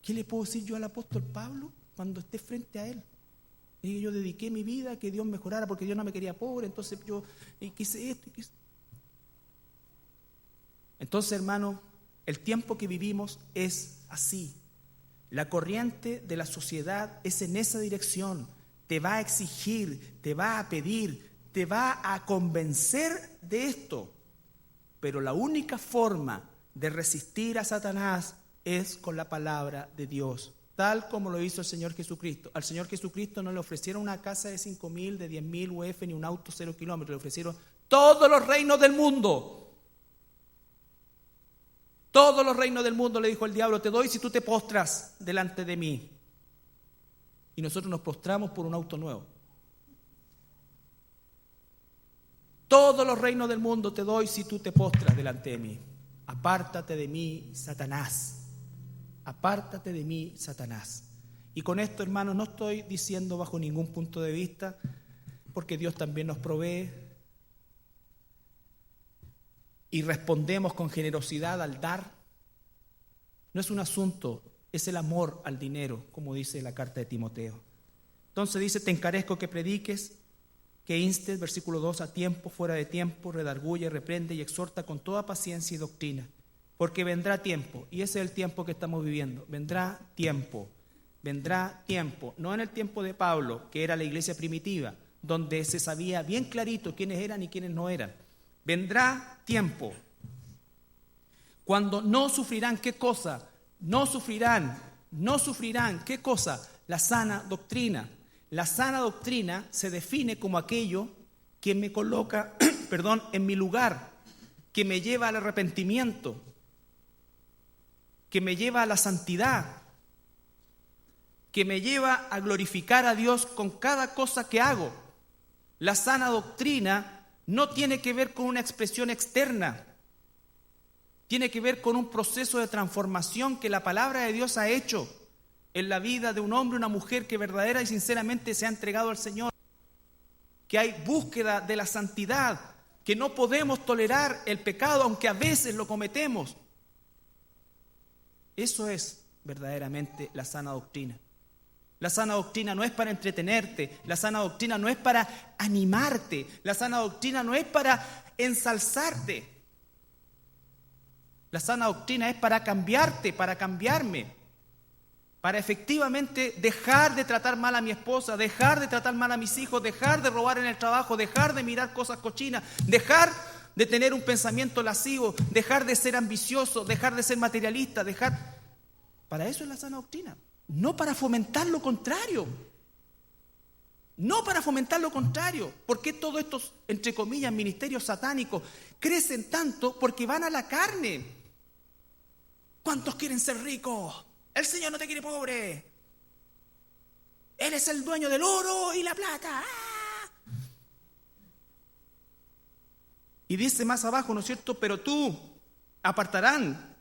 ¿Qué le puedo decir yo al apóstol Pablo cuando esté frente a él? Y yo dediqué mi vida a que Dios mejorara porque Dios no me quería pobre, entonces yo quise esto. Entonces, hermano, el tiempo que vivimos es así. La corriente de la sociedad es en esa dirección. Te va a exigir, te va a pedir, te va a convencer de esto. Pero la única forma de resistir a Satanás es con la palabra de Dios, tal como lo hizo el Señor Jesucristo. Al Señor Jesucristo no le ofrecieron una casa de 5.000, de 10.000 UF, ni un auto 0 kilómetros, le ofrecieron todos los reinos del mundo. Todos los reinos del mundo, le dijo el diablo, te doy si tú te postras delante de mí. Y nosotros nos postramos por un auto nuevo. Todos los reinos del mundo te doy si tú te postras delante de mí. Apártate de mí, Satanás. Apártate de mí, Satanás. Y con esto, hermanos, no estoy diciendo bajo ningún punto de vista, porque Dios también nos provee y respondemos con generosidad al dar. No es un asunto, es el amor al dinero, como dice la carta de Timoteo. Entonces dice, te encarezco que prediques, que instes, versículo 2, a tiempo, fuera de tiempo, redarguye, reprende y exhorta con toda paciencia y doctrina. Porque vendrá tiempo, y ese es el tiempo que estamos viviendo, vendrá tiempo, no en el tiempo de Pablo, que era la iglesia primitiva, donde se sabía bien clarito quiénes eran y quiénes no eran. Vendrá tiempo cuando no sufrirán, ¿qué cosa? No sufrirán, ¿qué cosa? La sana doctrina. La sana doctrina se define como aquello que me coloca, en mi lugar, que me lleva al arrepentimiento, que me lleva a la santidad, que me lleva a glorificar a Dios con cada cosa que hago. La sana doctrina no tiene que ver con una expresión externa, tiene que ver con un proceso de transformación que la palabra de Dios ha hecho en la vida de un hombre o una mujer que verdadera y sinceramente se ha entregado al Señor, que hay búsqueda de la santidad, que no podemos tolerar el pecado aunque a veces lo cometemos. Eso es verdaderamente la sana doctrina. La sana doctrina no es para entretenerte, la sana doctrina no es para animarte, la sana doctrina no es para ensalzarte. La sana doctrina es para cambiarte, para cambiarme, para efectivamente dejar de tratar mal a mi esposa, dejar de tratar mal a mis hijos, dejar de robar en el trabajo, dejar de mirar cosas cochinas, dejar de tener un pensamiento lascivo, dejar de ser ambicioso, dejar de ser materialista, Para eso es la sana doctrina. No para fomentar lo contrario. No para fomentar lo contrario. ¿Por qué todos estos, entre comillas, ministerios satánicos crecen tanto? Porque van a la carne. ¿Cuántos quieren ser ricos? El Señor no te quiere pobre. Él es el dueño del oro y la plata. ¡Ah! Y dice más abajo, ¿no es cierto? Pero tú apartarán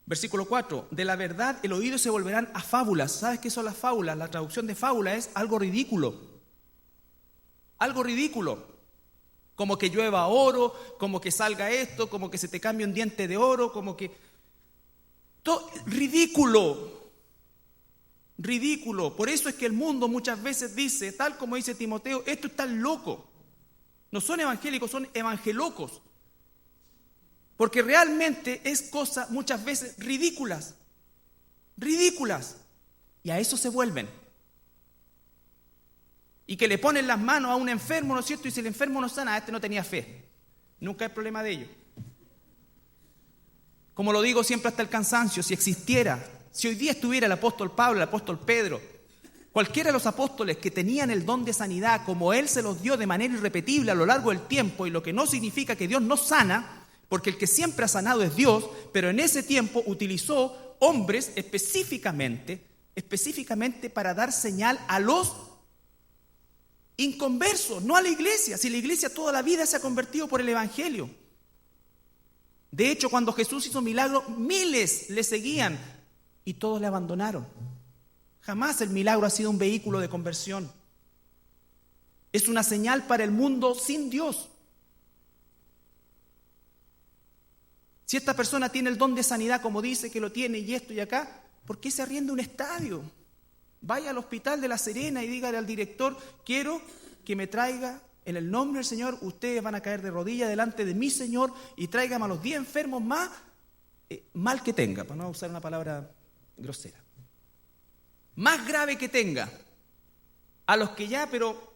Versículo 4, de la verdad el oído se volverán a fábulas. ¿Sabes qué son las fábulas? La traducción de fábula es algo ridículo. Algo ridículo. Como que llueva oro, como que salga esto, como que se te cambie un diente de oro, como que... Todo, ridículo. Ridículo. Por eso es que el mundo muchas veces dice, tal como dice Timoteo, esto está loco. No son evangélicos, son evangelocos. Porque realmente es cosa muchas veces ridículas. Ridículas. Y a eso se vuelven. Y que le ponen las manos a un enfermo, ¿no es cierto? Y si el enfermo no sana, este no tenía fe. Nunca hay problema de ello. Como lo digo siempre hasta el cansancio, si existiera, si hoy día estuviera el apóstol Pablo, el apóstol Pedro, cualquiera de los apóstoles que tenían el don de sanidad, como él se los dio de manera irrepetible a lo largo del tiempo, y lo que no significa que Dios no sana, porque el que siempre ha sanado es Dios, pero en ese tiempo utilizó hombres específicamente para dar señal a los inconversos, no a la iglesia. Si la iglesia toda la vida se ha convertido por el evangelio. De hecho, cuando Jesús hizo milagros, miles le seguían y todos le abandonaron. Jamás el milagro ha sido un vehículo de conversión. Es una señal para el mundo sin Dios. Si esta persona tiene el don de sanidad, como dice que lo tiene, y esto y acá, ¿por qué se arrienda un estadio? Vaya al hospital de La Serena y dígale al director, quiero que me traiga, en el nombre del Señor, ustedes van a caer de rodillas delante de mi Señor y tráigame a los 10 enfermos más mal que tenga, para no usar una palabra grosera. Más grave que tenga. A los que ya, pero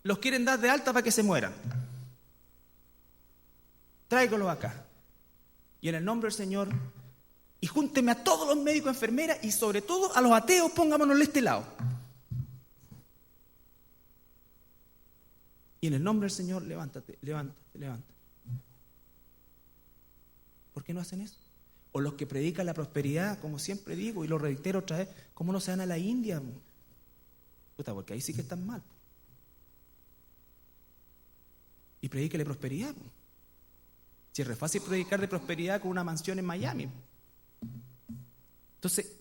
los quieren dar de alta para que se mueran. Tráigalos acá. Y en el nombre del Señor, y júnteme a todos los médicos, enfermeras y sobre todo a los ateos, pongámonos de este lado. Y en el nombre del Señor, levántate. ¿Por qué no hacen eso? O los que predican la prosperidad, como siempre digo, y lo reitero otra vez, ¿cómo no se van a la India? Puta, porque ahí sí que están mal. Y predíquele prosperidad. Si es re fácil predicar de prosperidad con una mansión en Miami. Entonces,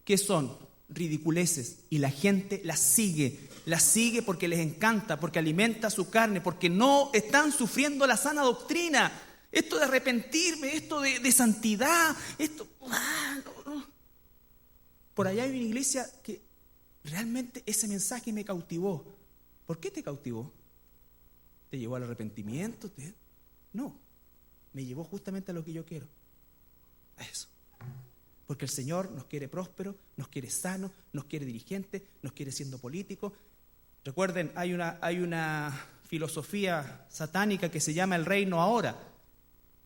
¿qué son? Ridiculeces. Y la gente las sigue porque les encanta, porque alimenta su carne, porque no están sufriendo la sana doctrina. Esto de arrepentirme, esto de santidad, esto... no. Por allá hay una iglesia que realmente ese mensaje me cautivó. ¿Por qué te cautivó? ¿Te llevó al arrepentimiento? No. Me llevó justamente a lo que yo quiero, a eso. Porque el Señor nos quiere prósperos, nos quiere sanos, nos quiere dirigentes, nos quiere siendo políticos. Recuerden, hay una filosofía satánica que se llama el reino ahora,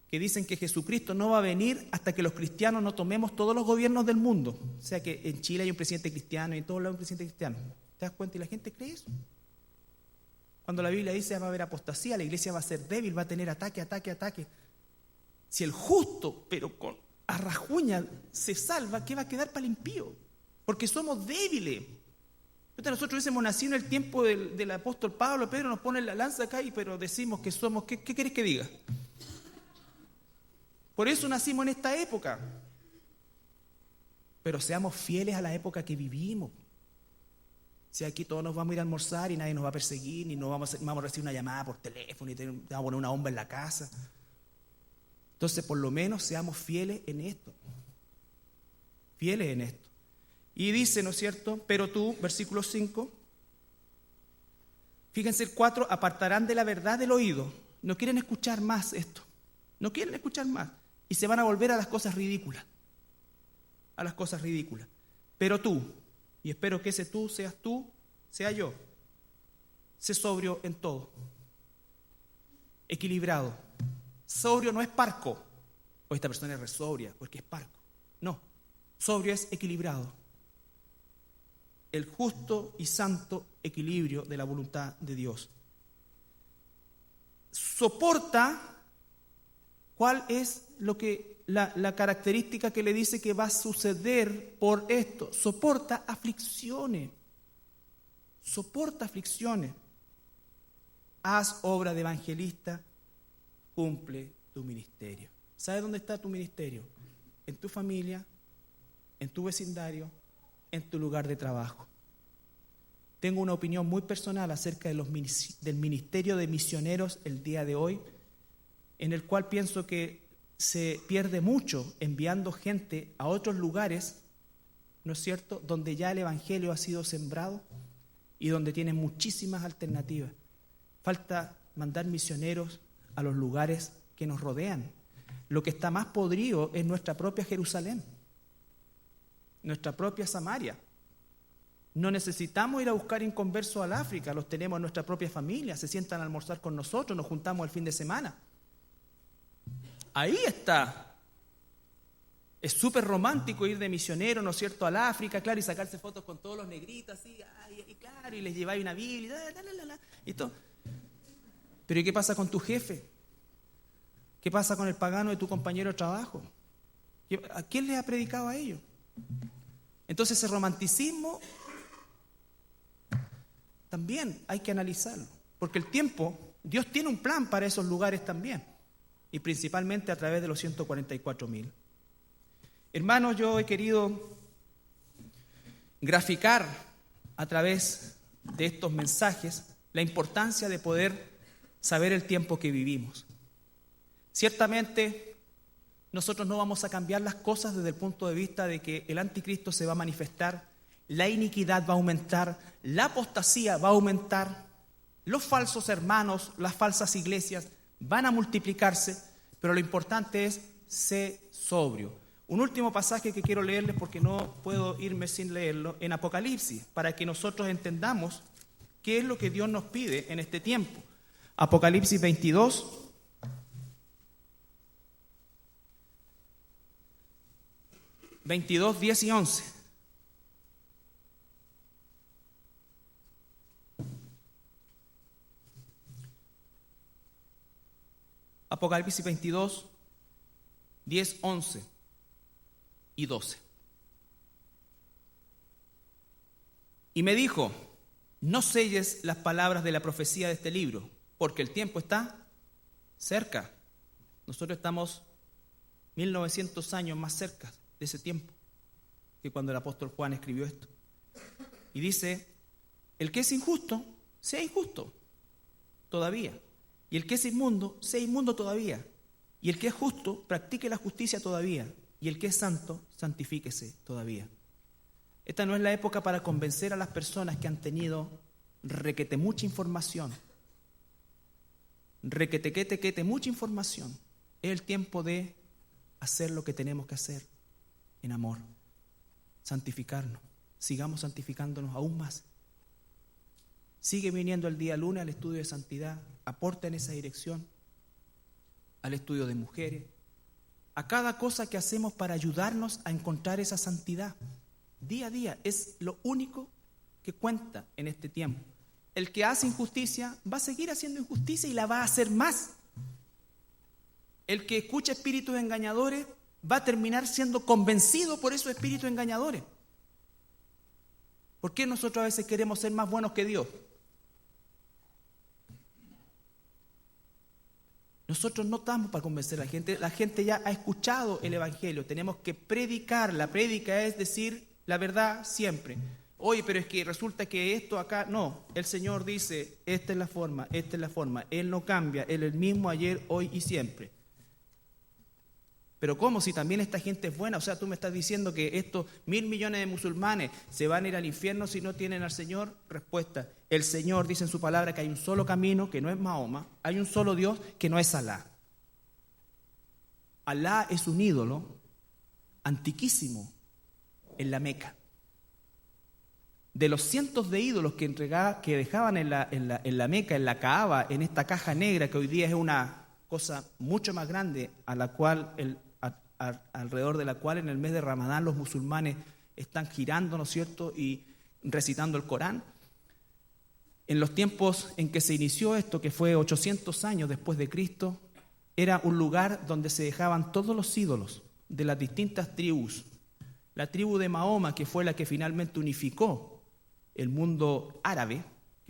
que dicen que Jesucristo no va a venir hasta que los cristianos no tomemos todos los gobiernos del mundo. O sea que en Chile hay un presidente cristiano y en todos lados hay un presidente cristiano. ¿Te das cuenta? Y la gente cree eso. Cuando la Biblia dice va a haber apostasía, la iglesia va a ser débil, va a tener ataque. Si el justo, pero con a rajuña, se salva, ¿qué va a quedar para el impío? Porque somos débiles. Nosotros hubiésemos nacido en el tiempo del apóstol Pablo, Pedro nos pone la lanza acá, pero decimos que somos, ¿qué querés que diga? Por eso nacimos en esta época. Pero seamos fieles a la época que vivimos. Si aquí todos nos vamos a ir a almorzar y nadie nos va a perseguir, ni vamos a recibir una llamada por teléfono, y te vamos a poner una bomba en la casa. Entonces, por lo menos seamos fieles en esto. Fieles en esto. Y dice, ¿no es cierto? Pero tú, versículo 5, fíjense el 4, apartarán de la verdad del oído. No quieren escuchar más esto. No quieren escuchar más. Y se van a volver a las cosas ridículas. A las cosas ridículas. Pero tú, y espero que ese tú, sea yo, sé sobrio en todo. Equilibrado. Sobrio no es parco, o esta persona es resobria porque es parco. No, sobrio es equilibrado. El justo y santo equilibrio de la voluntad de Dios. Soporta, ¿cuál es la característica que le dice que va a suceder por esto? Soporta aflicciones. Soporta aflicciones. Haz obra de evangelista. Cumple tu ministerio. ¿Sabes dónde está tu ministerio? en tu familia, en tu vecindario, en tu lugar de trabajo. Tengo una opinión muy personal acerca del ministerio de misioneros el día de hoy, en el cual pienso que se pierde mucho enviando gente a otros lugares, ¿no es cierto?, donde ya el evangelio ha sido sembrado y donde tienen muchísimas alternativas. Falta mandar misioneros a los lugares que nos rodean. Lo que está más podrido es nuestra propia Jerusalén, nuestra propia Samaria. No necesitamos ir a buscar inconversos al África, los tenemos en nuestra propia familia, se sientan a almorzar con nosotros, nos juntamos el fin de semana. Ahí está. Es súper romántico ir de misionero, ¿no es cierto?, al África, claro, y sacarse fotos con todos los negritos, así, y claro, y les lleváis una Biblia, y todo. Pero ¿y qué pasa con tu jefe? ¿Qué pasa con el pagano de tu compañero de trabajo? ¿A quién le ha predicado a ellos? Entonces ese romanticismo también hay que analizarlo, porque el tiempo, Dios tiene un plan para esos lugares también, y principalmente a través de los 144.000. Hermanos, yo he querido graficar a través de estos mensajes la importancia de poder saber el tiempo que vivimos. Ciertamente, nosotros no vamos a cambiar las cosas desde el punto de vista de que el anticristo se va a manifestar, la iniquidad va a aumentar, la apostasía va a aumentar, los falsos hermanos, las falsas iglesias van a multiplicarse, pero lo importante es ser sobrio. Un último pasaje que quiero leerles porque no puedo irme sin leerlo, en Apocalipsis, para que nosotros entendamos qué es lo que Dios nos pide en este tiempo. Apocalipsis 22, (22, 10 y 11). Apocalipsis 22, 10, 11 y 12. Y me dijo: no selles las palabras de la profecía de este libro, porque el tiempo está cerca. Nosotros estamos 1900 años más cerca de ese tiempo que cuando el apóstol Juan escribió esto. Y dice: el que es injusto, sea injusto todavía. Y el que es inmundo, sea inmundo todavía. Y el que es justo, practique la justicia todavía. Y el que es santo, santifíquese todavía. Esta no es la época para convencer a las personas que han tenido requete mucha información. Requete mucha información. Es el tiempo de hacer lo que tenemos que hacer en amor. Santificarnos. Sigamos santificándonos aún más. Sigue viniendo el día lunes al estudio de santidad. Aporta en esa dirección. Al estudio de mujeres. A cada cosa que hacemos para ayudarnos a encontrar esa santidad. Día a día es lo único que cuenta en este tiempo. El que hace injusticia va a seguir haciendo injusticia y la va a hacer más. El que escucha espíritus engañadores va a terminar siendo convencido por esos espíritus engañadores. ¿Por qué nosotros a veces queremos ser más buenos que Dios? Nosotros no estamos para convencer a la gente ya ha escuchado el evangelio, tenemos que predicar, la prédica es decir la verdad siempre. Oye, pero es que resulta que esto acá, no, el Señor dice, esta es la forma, Él no cambia, Él es el mismo ayer, hoy y siempre. Pero ¿cómo? Si también esta gente es buena, o sea, tú me estás diciendo que estos 1.000 millones de musulmanes se van a ir al infierno si no tienen al Señor. Respuesta, el Señor dice en su palabra que hay un solo camino, que no es Mahoma, hay un solo Dios, que no es Alá. Alá es un ídolo antiquísimo en la Meca. De los cientos de ídolos que dejaban en la Meca, en la Kaaba, en esta caja negra que hoy día es una cosa mucho más grande a la cual alrededor de la cual en el mes de Ramadán los musulmanes están girando, ¿no es cierto?, y recitando el Corán. En los tiempos en que se inició esto, que fue 800 años después de Cristo, era un lugar donde se dejaban todos los ídolos de las distintas tribus. La tribu de Mahoma, que fue la que finalmente unificó el mundo árabe,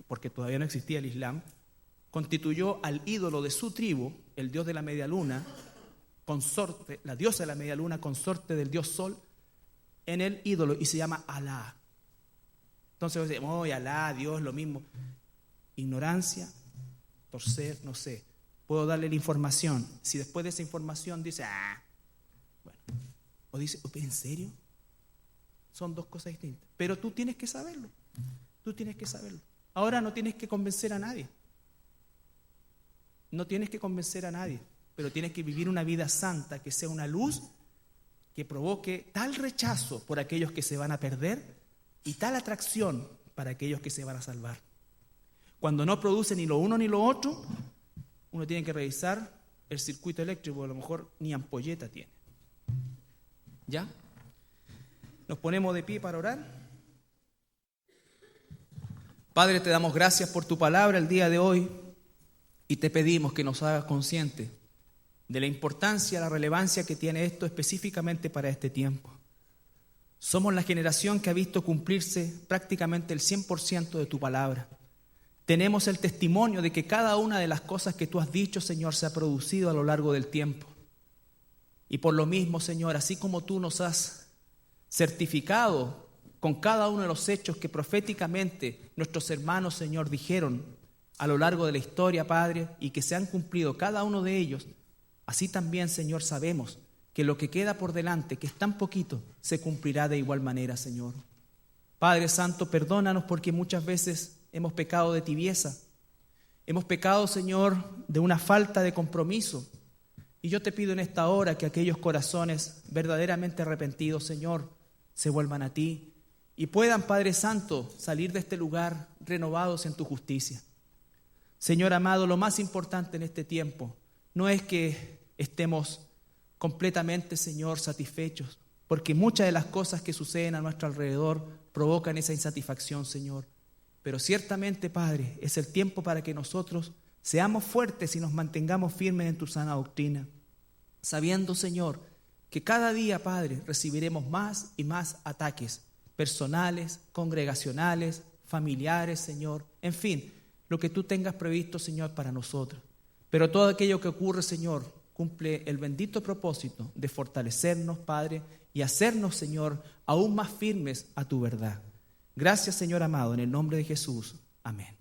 porque todavía no existía el Islam, constituyó al ídolo de su tribu, el dios de la media luna, consorte, la diosa de la media luna, consorte del dios Sol, en el ídolo y se llama Alá. Entonces decimos, Alá, Dios, lo mismo. Ignorancia, torcer, no sé. Puedo darle la información. Si después de esa información dice, bueno, o dice, ¿en serio? Son dos cosas distintas. Pero tú tienes que saberlo. Tú tienes que saberlo. Ahora no tienes que convencer a nadie. No tienes que convencer a nadie, pero tienes que vivir una vida santa, que sea una luz que provoque tal rechazo por aquellos que se van a perder y tal atracción para aquellos que se van a salvar. Cuando no produce ni lo uno ni lo otro, uno tiene que revisar el circuito eléctrico, a lo mejor ni ampolleta tiene. ¿Ya? Nos ponemos de pie para orar. Padre, te damos gracias por tu palabra el día de hoy y te pedimos que nos hagas conscientes de la importancia, la relevancia que tiene esto específicamente para este tiempo. Somos la generación que ha visto cumplirse prácticamente el 100% de tu palabra. Tenemos el testimonio de que cada una de las cosas que tú has dicho, Señor, se ha producido a lo largo del tiempo. Y por lo mismo, Señor, así como tú nos has certificado con cada uno de los hechos que proféticamente nuestros hermanos, Señor, dijeron a lo largo de la historia, Padre, y que se han cumplido cada uno de ellos, así también, Señor, sabemos que lo que queda por delante, que es tan poquito, se cumplirá de igual manera, Señor. Padre Santo, perdónanos porque muchas veces hemos pecado de tibieza. Hemos pecado, Señor, de una falta de compromiso. Y yo te pido en esta hora que aquellos corazones verdaderamente arrepentidos, Señor, se vuelvan a ti y puedan, Padre Santo, salir de este lugar renovados en tu justicia. Señor amado, lo más importante en este tiempo no es que estemos completamente, Señor, satisfechos, porque muchas de las cosas que suceden a nuestro alrededor provocan esa insatisfacción, Señor. Pero ciertamente, Padre, es el tiempo para que nosotros seamos fuertes y nos mantengamos firmes en tu sana doctrina, sabiendo, Señor, que cada día, Padre, recibiremos más y más ataques personales, congregacionales, familiares, Señor, en fin, lo que tú tengas previsto, Señor, para nosotros. Pero todo aquello que ocurre, Señor, cumple el bendito propósito de fortalecernos, Padre, y hacernos, Señor, aún más firmes a tu verdad. Gracias, Señor amado, en el nombre de Jesús. Amén.